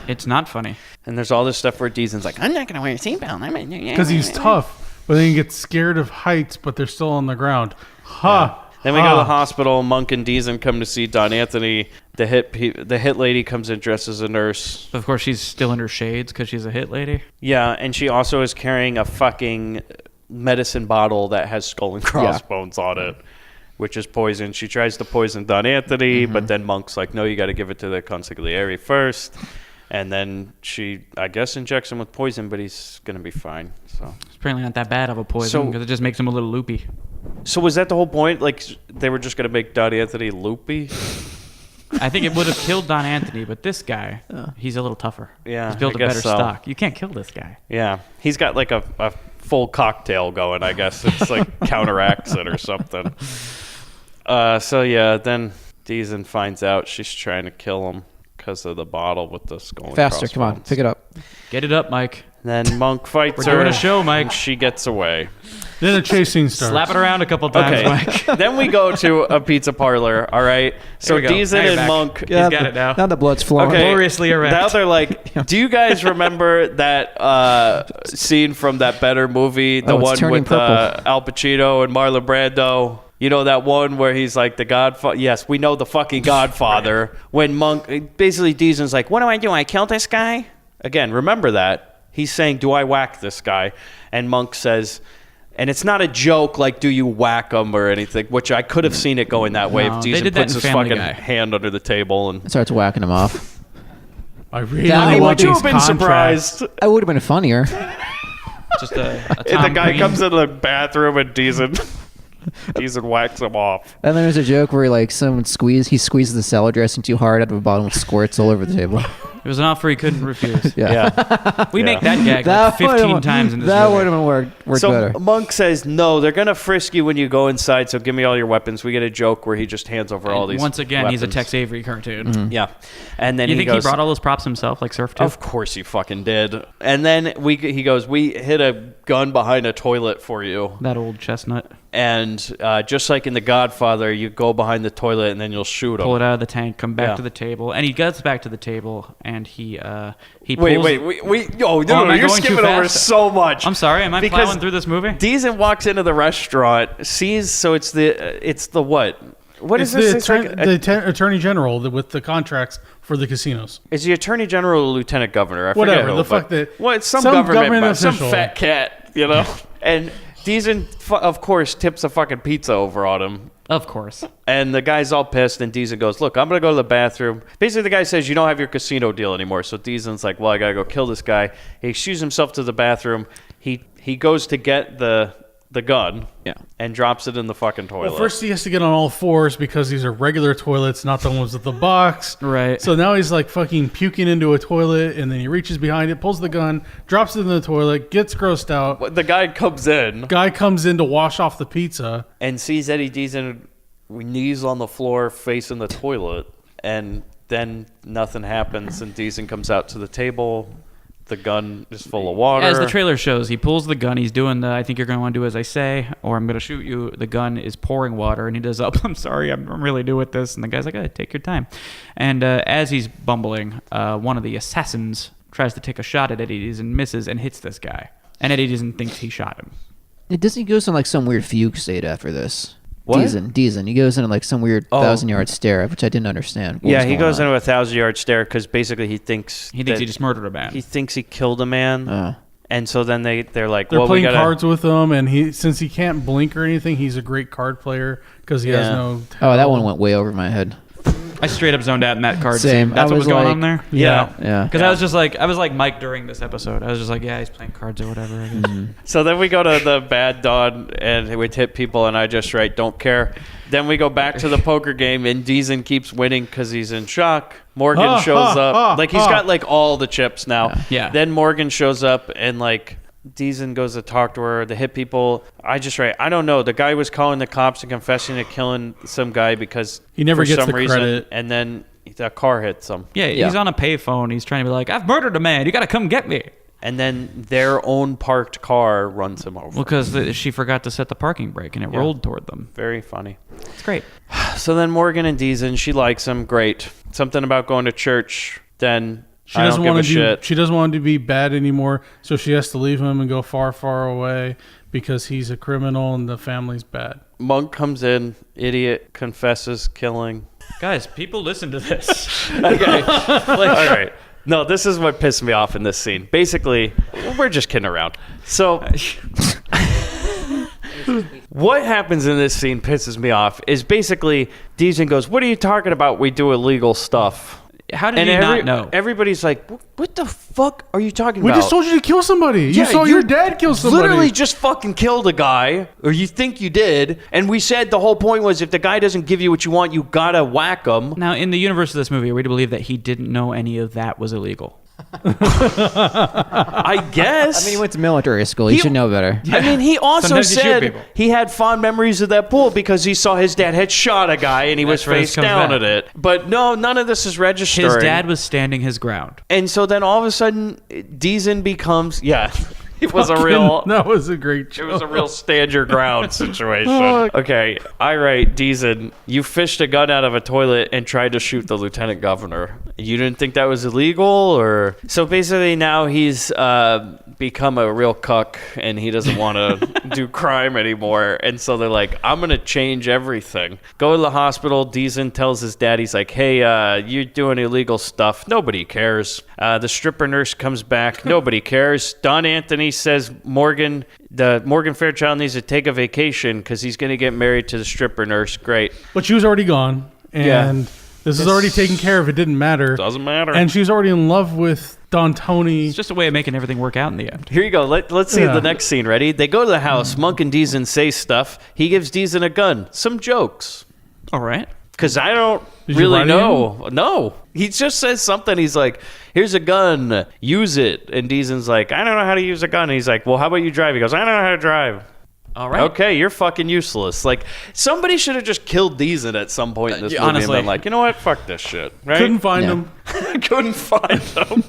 It's not funny. And there's all this stuff where Deason's like, "I'm not going to wear a seatbelt." Because he's tough, but then he gets scared of heights, but they're still on the ground. Ha! Then we go to the hospital. Monk and Deason come to see Don Anthony. The hit lady comes in dressed as a nurse. Of course, she's still in her shades because she's a hit lady. Yeah, and she also is carrying a fucking medicine bottle that has skull and crossbones on it, which is poison. She tries to poison Don Anthony, but then Monk's like, no, you got to give it to the consigliere first. And then she, I guess, injects him with poison, but he's going to be fine. So It's apparently not that bad of a poison So- because it just makes him a little loopy. So was that the whole point? Like, they were just going to make Don Anthony loopy? I think it would have killed Don Anthony, but this guy, he's a little tougher. Yeah, He's built I a better guess so. stock. You can't kill this guy. Yeah. He's got like a full cocktail going, I guess. It's like counteracts it or something. So yeah, then Deason finds out she's trying to kill him because of the bottle with the skull and Faster, come on, crossbones. pick it up. Get it up, Mike. Then Monk fights We're her. doing a show, Mike. And she gets away. Then a chase scene starts. Slap it around a couple times, Okay. Mike. Then we go to a pizza parlor, all right? So Here we go. Deason Now you're and back. Monk... He's got it now. Now the blood's flowing. Okay. Gloriously erect. Now they're like, do you guys remember that scene from that Better movie? The Oh, it's one turning with purple. Al Pacino and Marlon Brando? You know that one where he's like the Godfather? Yes, we know the fucking Godfather. When Monk, basically Deason's like, what do? I kill this guy? Again, remember that. He's saying, do I whack this guy? And Monk says, and it's not a joke like, do you whack him or anything, which I could have seen it going that way No, if they Deason did that puts in his Family fucking Guy. hand under the table. And Starts whacking him off. I really That want would you these have been contracts. surprised? That would have been funnier. Just a And the Tom guy Green. comes into the bathroom and Deason whacks him off. And then there's a joke where he squeezes the salad dressing too hard out of a bottle and squirts all over the table. It was an offer he couldn't refuse. Yeah. We Yeah. make that gag like 15 times in this That movie. would have worked So better. Monk says, no, they're going to frisk you when you go inside, so give me all your weapons. We get a joke where he just hands over all And these once again, he's a weapons. Tex Avery cartoon. Yeah. And then You he think goes, he brought all those props himself, like Surf 2? of course he fucking did. And then he goes, we hid a gun behind a toilet for you. That old chestnut. And just like in The Godfather, you go behind the toilet and then you'll shoot him. Pull it out of the tank, come back Yeah. to the table, and he gets back to the table, and he pulls. Wait. Oh, no, am I you're going too skipping over fast? so much. I'm sorry, am I Because plowing through this movie? Deason walks into the restaurant, sees, so it's the what? What It's is this? the, It's like attorney general with the contracts for the casinos. is the attorney general or lieutenant governor? I Whatever, forget who, the but- fuck that- Well, it's some some government, government some official. fat cat, you know. And Deason, of course, tips a fucking pizza over on him. Of course. And the guy's all pissed, and Deason goes, look, I'm going to go to the bathroom. Basically, the guy says, you don't have your casino deal anymore. So Deason's like, well, I got to go kill this guy. He excuses himself to the bathroom. He goes to get the gun and drops it in the fucking toilet. Well, first he has to get on all fours because these are regular toilets, not the ones with the box. Right. So now he's like fucking puking into a toilet, and then he reaches behind it, pulls the gun, drops it in the toilet, gets grossed out. The guy comes in Guy comes in to wash off the pizza. and sees Eddie Deason knees on the floor facing the toilet. And then nothing happens, and Deason comes out to the table. The gun is full of water. As the trailer shows, he pulls the gun. He's doing the I think you're going to want to do as I say, or I'm going to shoot you. The gun is pouring water, and he does I'm sorry, I'm really new at this. And the guy's like, take your time. And as he's bumbling, one of the assassins tries to take a shot at Eddie Deason, misses, and hits this guy. And Eddie Deason thinks he shot him. Doesn't he go on like some weird fugue state after this? What? Deason. He goes into like some weird 1,000-yard stare, which I didn't understand. What was he going goes on. into a 1,000-yard stare because basically he thinks He thinks he just murdered a man. he thinks he killed a man. And so then they're like, They're well, playing we gotta, cards with him, and since he can't blink or anything, he's a great card player because he has no. Oh, that one went way over my head. I straight up zoned out in that card Same. scene. That's what was going on there? Yeah. Yeah. Because I was like Mike during this episode. I was just like, yeah, he's playing cards or whatever. I guess. So then we go to the bad Don, and we hit people, and I just write, don't care. Then we go back to the poker game, and Deason keeps winning because he's in shock. Morgan shows up. Like, he's got, like, all the chips now. Yeah. Then Morgan shows up, and, like, Deason goes to talk to her. The hit people, I just write, I don't know. The guy was calling the cops and confessing to killing some guy because He never for gets some the reason, credit. and then the car hits him. Yeah, he's on a payphone. He's trying to be like, I've murdered a man. You got to come get me. And then their own parked car runs him over. Well, because she forgot to set the parking brake and it rolled toward them. Very funny. It's great. So then Morgan and Deason, she likes him. Great. Something about going to church. Then I don't give a shit. She doesn't want him to be bad anymore, so she has to leave him and go far, far away because he's a criminal and the family's bad. Monk comes in, idiot, confesses killing. Guys, people listen to this. Okay. All right. No, this is what pissed me off in this scene. Basically, we're just kidding around. So what happens in this scene pisses me off is basically Deason goes, what are you talking about? We do illegal stuff. How did you not know? Everybody's like, what the fuck are you talking We about? just told you to kill somebody. You saw your dad kill somebody. Literally just fucking killed a guy, or you think you did. And we said the whole point was if the guy doesn't give you what you want, you gotta whack him. Now, in the universe of this movie, are we to believe that he didn't know any of that was illegal? I guess. I mean, he went to military school. He should know better. I mean, he also Sometimes you shoot said people. he had fond memories of that pool because he saw his dad had shot a guy and he was That's where this face comes down back. at it. But no, none of this is registering. His dad was standing his ground. And so then all of a sudden, Deason becomes, it was a real... That was a great joke. It was a real stand your ground situation. Okay, I write, Deason, you fished a gun out of a toilet and tried to shoot the lieutenant governor. You didn't think that was illegal, or... So basically now he's become a real cuck and he doesn't want to do crime anymore. And so they're like, I'm going to change everything. Go to the hospital. Deason tells his dad, he's like, hey, you're doing illegal stuff. Nobody cares. The stripper nurse comes back. Nobody cares. Don Anthony says Morgan Fairchild needs to take a vacation because he's going to get married to the stripper nurse. Great. But she was already gone, and this is already taken care of. It didn't matter. Doesn't matter. And she's already in love with Don Tony. It's just a way of making everything work out in the end. Here you go. Let's see the next scene. Ready? They go to the house. Monk and Deason say stuff. He gives Deason a gun. Some jokes. All right. Because I don't Did you really write know. No. He just says something. He's like, here's a gun. Use it. And Deason's like, I don't know how to use a gun. And he's like, well, how about you drive? He goes, I don't know how to drive. All right. Okay, you're fucking useless. Like, somebody should have just killed Deason at some point in this movie honestly. and been like, you know what? Fuck this shit. Right? Couldn't find him. Couldn't find them.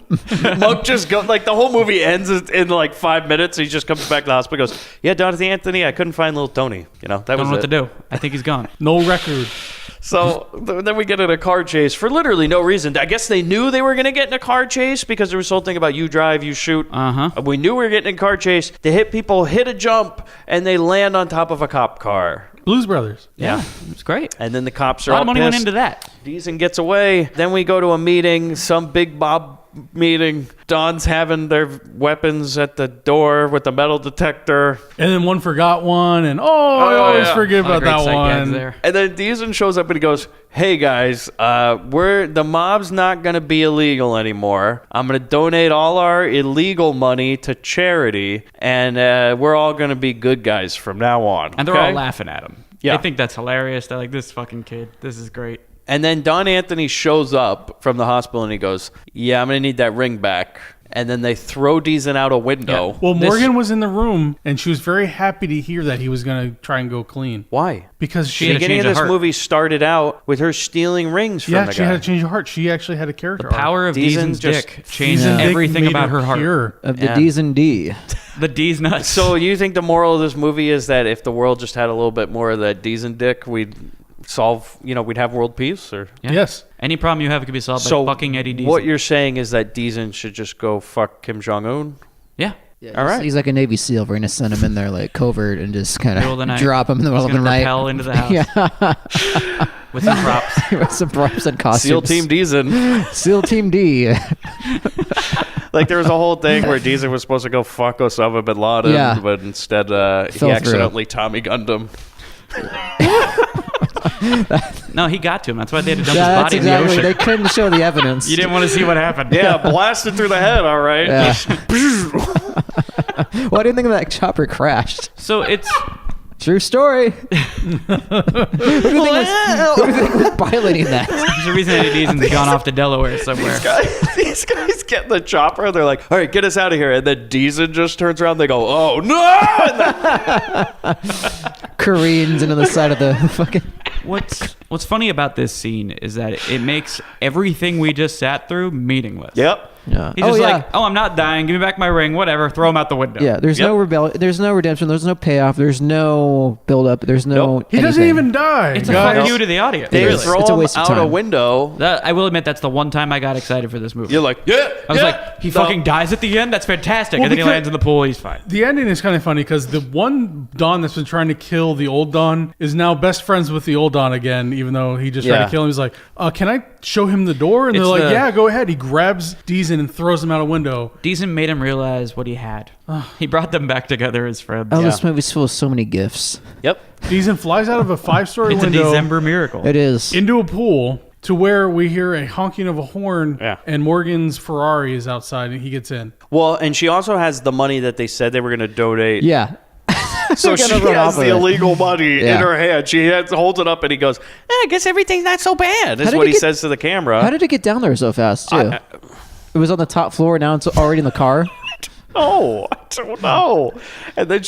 Monk just go like the whole movie ends in like 5 minutes. He just comes back to the hospital. Goes, yeah, Donathy Anthony, I couldn't find little Tony. You know that Don't was know what it. to do. I think he's gone. No record. So then we get in a car chase for literally no reason. I guess they knew they were going to get in a car chase because there was whole thing about you drive, you shoot. We knew we were getting in a car chase. They hit people, hit a jump, and they land on top of a cop car. Blues Brothers. Yeah. It's great. And then the cops are A lot all of money pissed. went into that. Deason gets away. Then we go to a meeting, some big Bob meeting. Don's having their weapons at the door with the metal detector. And then one forgot one, and I always forget about that one. There. And then Deason shows up and he goes, hey guys, the mob's not going to be illegal anymore. I'm going to donate all our illegal money to charity, and we're all going to be good guys from now on. And they're all laughing at him. Yeah. They think that's hilarious. They're like, this fucking kid. This is great. And then Don Anthony shows up from the hospital and he goes, yeah, I'm going to need that ring back. And then they throw Deason out a window. Yeah. Well, Morgan was in the room, and she was very happy to hear that he was going to try and go clean. Why? Because The she had a beginning of change of this heart. movie started out with her stealing rings from the guy. she had a change of heart. She actually had a character The power of Deason Deason's just- dick changed Deason Dick everything made about her heart. pure. Of the Yeah. D's and D. The D's nuts. So you think the moral of this movie is that if the world just had a little bit more of that Deason dick, we'd solve, we'd have world peace? Or Yeah. Yes. Any problem you have could be solved by fucking Eddie Deason. what you're saying is that Deason should just go fuck Kim Jong-un? Yeah. Yeah, All right. He's like a Navy SEAL. We're going to send him in there like covert and just kind Middle of the of night. drop him in the middle He's of the gonna night. rappel into the house. Yeah. With some props. With some props and costumes. SEAL Team Deason. SEAL Team D. Like there was a whole thing where Diesel was supposed to go fuck Osama bin Laden, Yeah. but instead he Fell accidentally Tommy gunned him. No, he got to him. That's why they had to dump Yeah, his that's body in the exactly. ocean. They couldn't show the evidence. You didn't want to see what happened. Yeah, blasted through the head. All right. Yeah. Well, I didn't think that chopper crashed. So it's True story. Who do you think was piloting that? there's a reason Eddie Deaton's gone off to Delaware somewhere. These guys get in the chopper. They're like, all right, get us out of here. And then Deason just turns around. They go, oh, no. Careens into the side of the fucking... What's funny about this scene is that it makes everything we just sat through meaningless. Yep. Yeah. He's just like, oh, I'm not dying. Give me back my ring. Whatever. Throw him out the window. Yeah, there's no rebellion. There's no redemption. There's no payoff. There's no build-up. There's no He doesn't anything. even die. It's a guys. fuck you to the audience. They is. throw It's a him waste of out a time. window. I will admit that's the one time I got excited for this movie. You're like, yeah. I was like, he fucking dies at the end? That's fantastic. Well, and then he because- lands in the pool. He's fine. The ending is kind of funny because the one Don that's been trying to kill the old Don is now best friends with the old Don again, even though he just tried Yeah. to kill him. He's like, can I show him the door? And It's they're like, the- yeah, go ahead. He grabs Deason and throws him out a window. Deason made him realize what he had. He brought them back together as friends. Oh, this movie's full of so many gifts. Yep. Deason flies out of a 5-story It's a window December miracle. It is. into a pool to where we hear a honking of a horn Yeah. and Morgan's Ferrari is outside and he gets in. Well, and she also has the money that they said they were going to donate. Yeah. So They're she gonna run has off of the it. illegal money Yeah. in her hand. She holds it up and he goes, I guess everything's not so bad. That's did what he he get- says to the camera. How did it get down there so fast, too? It was on the top floor. Now it's already in the car. Oh, I don't know. And then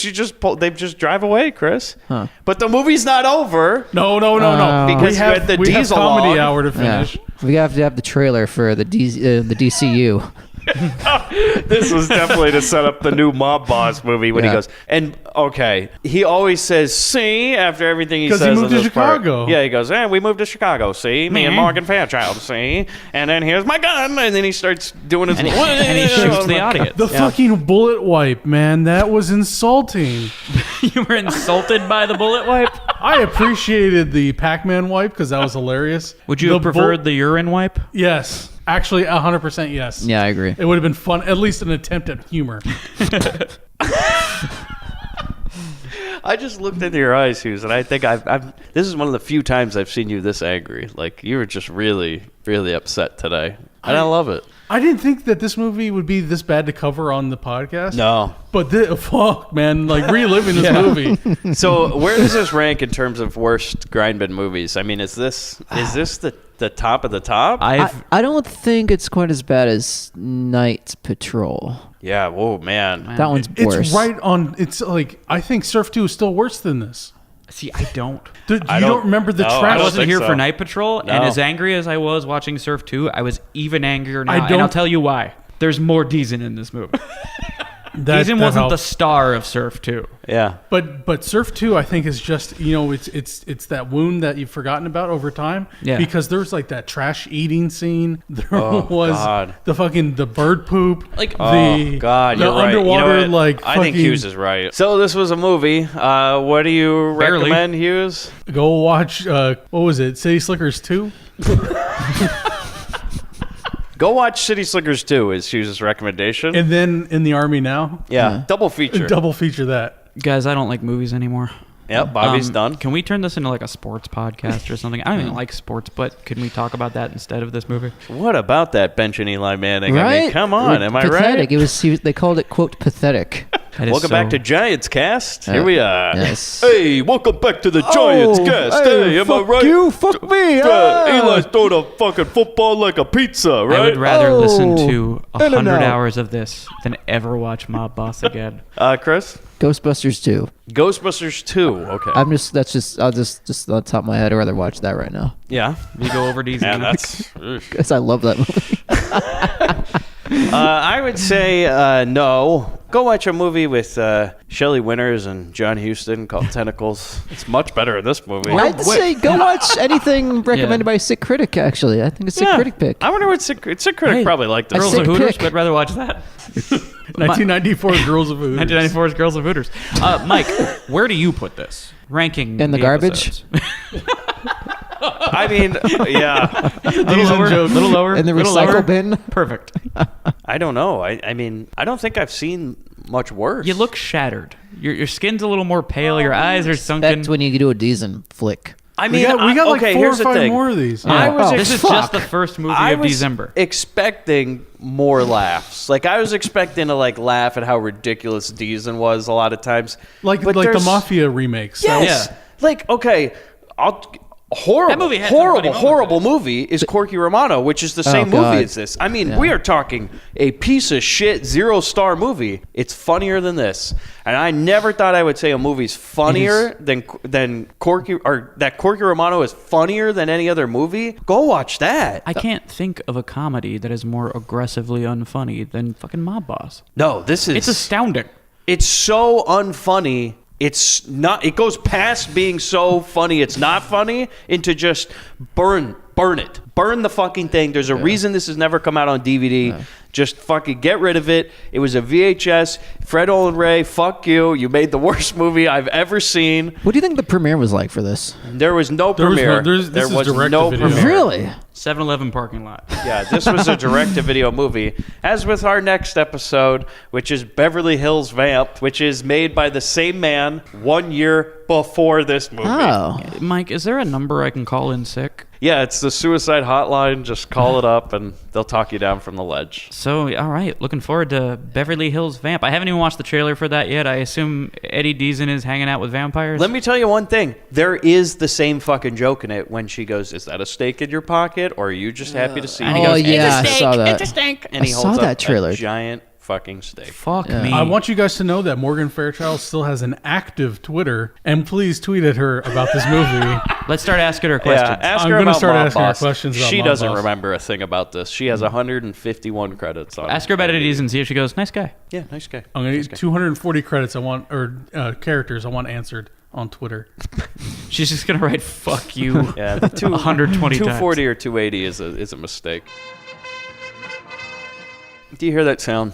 they just drive away, Chris. Huh. But the movie's not over. No. Because we you had the we have diesel comedy log. hour to Yeah. finish. We have to have the trailer for the DCU. This was definitely to set up the new Mob Boss movie when he Yeah. goes, and okay, he always says, see, after everything he 'Cause says he moved in to this part. Chicago. Yeah, he goes, we moved to Chicago, see? Me and Morgan Fairchild, see? And then here's my gun, and then he starts doing his... And he shoots the audience. The fucking bullet wipe, man, that was insulting. You were insulted by the bullet wipe? I appreciated the Pac-Man wipe because that was hilarious. Would you The have preferred the urine wipe? Yes. Actually, 100% yes. Yeah, I agree. It would have been fun, at least an attempt at humor. I just looked into your eyes, Hughes, and I think I've this is one of the few times I've seen you this angry. Like, you were just really, really upset today. And I love it. I didn't think that this movie would be this bad to cover on the podcast. No. But fuck, man, like reliving this movie. So where does this rank in terms of worst Grindbin movies? I mean, is this the top of the top? I don't think it's quite as bad as Night Patrol. Yeah, whoa, man. That one's worse. It's right on. It's like I think Surf 2 is still worse than this. See, I don't. You don't remember the no, I trash? I wasn't think here so. for Night Patrol, No. and as angry as I was watching Surf 2, I was even angrier now. I And don't- I'll tell you why. There's more Deason in this movie. That Deason wasn't the helps. star of Surf 2. Yeah. But Surf 2, I think, is just it's that wound that you've forgotten about over time. Yeah. Because there's like that trash eating scene. There Oh, was God. the bird poop. Like, Oh, God, the you're right. underwater You know what? I think fucking- Hughes is right. So this was a movie. What do you Barely. recommend, Hughes? Go watch. What was it? City Slickers 2. Go watch City Slickers 2 is Hughes' recommendation. And then In the Army Now. yeah, double feature. Double feature that. guys, I don't like movies anymore. Yep, Bobby's done. Can we turn this into like a sports podcast or something? I don't even like sports, but can we talk about that instead of this movie? What about that Bench and Eli Manning? Right? I mean, come on, am I Pathetic. right? They called it, quote, pathetic. That is Welcome so- back to Giants Cast. Here we are. Yes. Hey, welcome back to the Giants Cast. Hey, am I fuck right? you, fuck me. ah. Eli's throwing a fucking football like a pizza, right? I would rather listen Oh, to in and 100 out. hours of this than ever watch Mob Boss again. Chris? Ghostbusters 2. Ghostbusters 2. Okay. I'll just on the top of my head, I'd rather watch that right now. yeah. We go over these. Yeah, that's... Because I love that movie. I would say no. Go watch a movie with Shelley Winters and John Huston called Tentacles. It's much better in this movie. I'd say go watch anything recommended by a Sick Critic, actually. I think it's a Sick Critic pick. I wonder what Sick Critic probably liked this. I Girls Sick of Hooters, pick. but rather watch that. 1994 Girls of Hooters. 1994's Girls of Hooters. Mike, where do you put this? Ranking In the garbage? episodes. I mean, yeah. little lower, joke. little lower, In the little recycle lower. bin. Perfect. I don't know. I mean, I don't think I've seen much worse. You look shattered. Your skin's a little more pale. Your eyes are sunken. That's when you do a decent flick. I mean, we got like okay, 4 or here's the 5 thing. more of these. I was Oh, This is just the first movie I of was December. expecting more laughs. Like I was expecting to like laugh at how ridiculous Deason was a lot of times. Like But the there's- Mafia remakes. Yes. Yeah. Like okay, That horrible, movie had some funny horrible, moments horrible in it. movie is Corky Romano, which is the same God. movie as this. I mean, Yeah. we are talking a piece of shit 0-star movie. It's funnier than this, and I never thought I would say a movie's funnier than Corky, or that Corky Romano is funnier than any other movie. Go watch that. I can't think of a comedy that is more aggressively unfunny than fucking Mob Boss. No, this is It's astounding. It's so unfunny. It's not. It goes past being so funny. It's not funny into just burn it, burn the fucking thing. There's a reason this has never come out on DVD. Just fucking get rid of it. It was a VHS. Fred Olen Ray, fuck you. You made the worst movie I've ever seen. What do you think the premiere was like for this? There was no There was no- premiere. there's- There this is was direct no to video. premiere. Really? 7-Eleven parking lot. Yeah, this was a direct-to-video movie. As with our next episode, which is Beverly Hills Vamp, which is made by the same man 1 year before this movie. Oh. Mike, is there a number I can call in sick? Yeah, it's the suicide hotline. Just call it up, and they'll talk you down from the ledge. So, all right, looking forward to Beverly Hills Vamp. I haven't even watched the trailer for that yet. I assume Eddie Deason is hanging out with vampires. Let me tell you one thing. There is the same fucking joke in it when she goes, "Is that a steak in your pocket, or are you just happy to see And me?" he Oh goes, yeah, I saw that. It's a steak. And I he saw holds that up trailer. a giant fucking steak. Fuck Yeah. me. I want you guys to know that Morgan Fairchild still has an active Twitter, and please tweet at her about this movie. Let's start asking her questions. Yeah, ask I'm her gonna about start Mob asking her Boss. questions about She Mob doesn't Boss. remember a thing about this. She has 151 credits on. Ask her about Eddie Deason. See if she goes, nice guy. Yeah, nice guy. I'm gonna need 240 credits. I want characters. I want answered on Twitter. She's just going to write, fuck you. Yeah, the 120 times. 240 or 280 is a mistake. Do you hear that sound?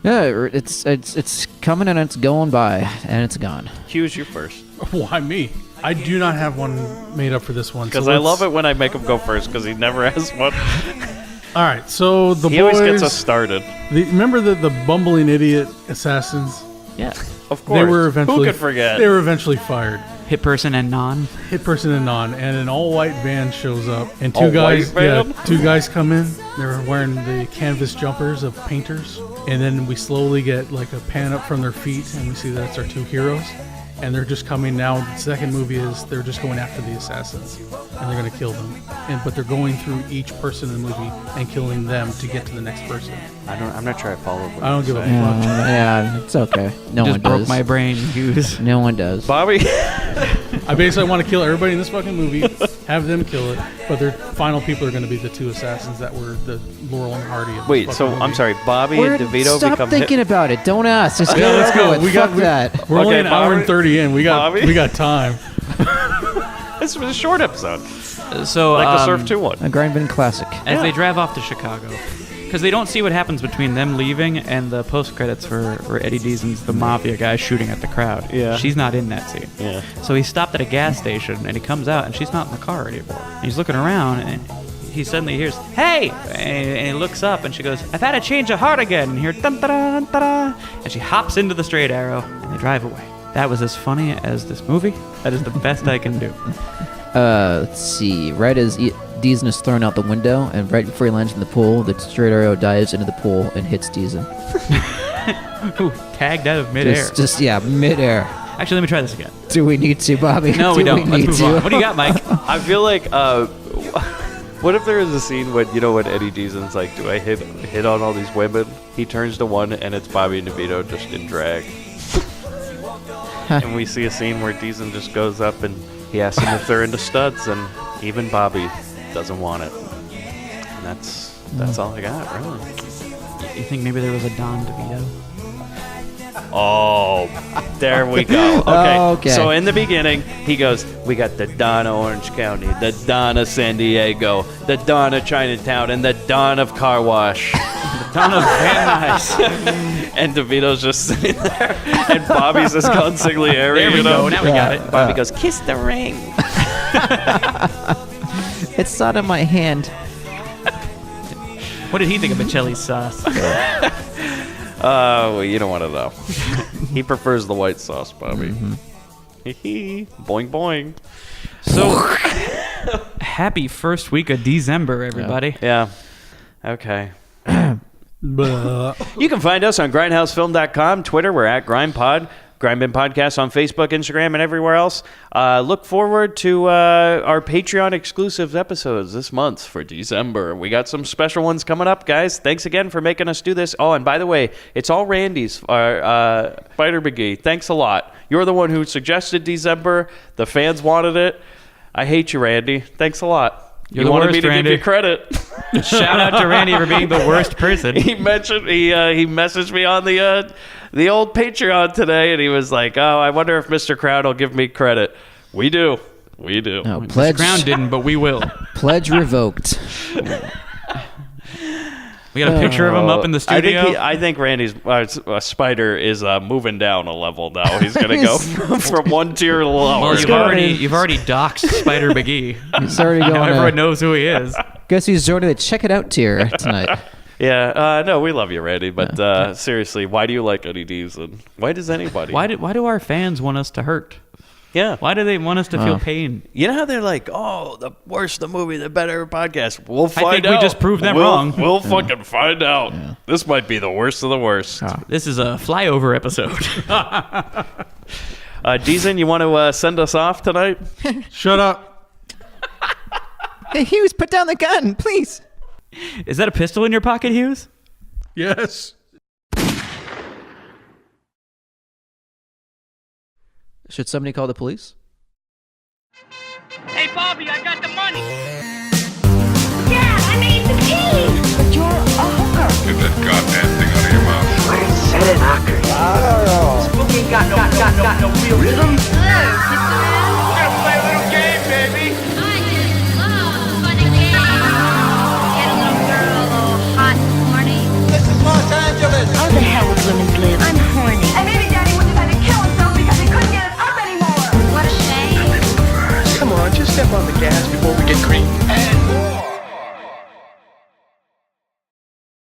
Yeah, it's coming and it's going by and it's gone. Hugh's you first. Why me? I do not have one made up for this one. Because I love it when I make him go first because he never has one. All right, so the He boys. always gets us started. Remember the bumbling idiot assassins? Yeah. Of course. They were eventually. Who could forget? They were eventually fired. Hit person and non. Hit person and non, and an all-white van shows up, and two All-white guys, van? two guys come in. They're wearing the canvas jumpers of painters, and then we slowly get like a pan up from their feet, and we see that it's our two heroes, and they're just coming now. The second movie is they're just going after the assassins, and they're going to kill them, but they're going through each person in the movie and killing them to get to the next person. I'm not sure I followed what I don't you give a say. fuck. Yeah, it's okay. No Just one broke does. my brain, Hughes. No one does. Bobby? I basically want to kill everybody in this fucking movie, have them kill it, but their final people are going to be the two assassins that were the Laurel and Hardy. Of this Wait, fucking so movie. I'm sorry, Bobby and DeVito Stop become thinking about it. Don't ask. Just Yeah, let's go. It. Fuck that. We're only Okay, an hour and Bobby- 30 in. We got time. This was a short episode. So, Like the Surf 2 one. A Grindbin classic. as they drive off to Chicago, because they don't see what happens between them leaving and the post credits for Eddie Deason's the Mafia guy shooting at the crowd. Yeah. She's not in that scene. Yeah. So he stopped at a gas station and he comes out and she's not in the car anymore. And he's looking around and he suddenly hears, "Hey!" And he looks up and she goes, "I've had a change of heart again." And here, dun, dun, dun, dun, and she hops into the straight arrow and they drive away. That was as funny as this movie. That is the best I can do. Let's see. Right as Deason is thrown out the window, and right before he lands in the pool, the straight arrow dives into the pool and hits Deason. Ooh, tagged out of midair. Just midair. Actually, let me try this again. Do we need to, Bobby? No, we don't. Let's move on. What do you got, Mike? I feel like, what if there is a scene when Eddie Deason's like, do I hit on all these women? He turns to one and it's Bobby and DeVito just in drag. And we see a scene where Deason just goes up and he asks them if they're into studs, and even Bobby doesn't want it. And that's all I got, really. You think maybe there was a Don DeVito? Oh, there we go. Okay. Okay. So in the beginning, he goes, we got the Don of Orange County, the Don of San Diego, the Don of Chinatown, and the Don of Car Wash. The Don of Van Nuys. And DeVito's just sitting there, and Bobby's this consigliere. There we you know? go. Now we got it. Bobby goes, kiss the ring. It's not in my hand. What did he think of Michelle's sauce? Well, you don't want to know. He prefers the white sauce, Bobby. Boing, boing. So, happy first week of December, everybody. Yeah. Okay. Blah. You can find us on grindhousefilm.com, Twitter, we're at GrindPod, Grindbin Podcast on Facebook, Instagram, and everywhere else. Look forward to our Patreon exclusive episodes this month for December. We got some special ones coming up, guys. Thanks again for making us do this. Oh, and by the way, it's all Randy's. Spider McGee, thanks a lot. You're the one who suggested December. The fans wanted it. I hate you, Randy. Thanks a lot. You're you the wanted worst, me to Randy. give you credit. Shout out to Randy for being the worst person. He messaged me on the old Patreon today, and he was like, "Oh, I wonder if Mr. Crown will give me credit." We do. No, Mr. pledge. Crown didn't, but we will. Pledge revoked. We got a picture of him up in the studio. I think Randy's Spider is moving down a level now. He's gonna go from one tier lower. Well, you've already doxed Spider McGee. He's already Now going. everyone knows who he is. Guess he's joining the check it out tier tonight. Yeah, no, we love you, Randy, but seriously, why do you like Eddie D's, and why does anybody? Why do our fans want us to hurt? Yeah. Why do they want us to feel pain? You know how they're like, oh, the worse the movie, the better podcast. We'll find out. I think we just proved them wrong. We'll fucking find out. Yeah. This might be the worst of the worst. This is a flyover episode. Deezen, you want to send us off tonight? Shut up. Hey, Hughes, put down the gun, please. Is that a pistol in your pocket, Hughes? Yes. Should somebody call the police? Hey, Bobby, I got the money. Yeah, I made the team. But you're a hooker. Get that goddamn thing out of your mouth. I don't know. This book ain't got no real rhythm. Hello,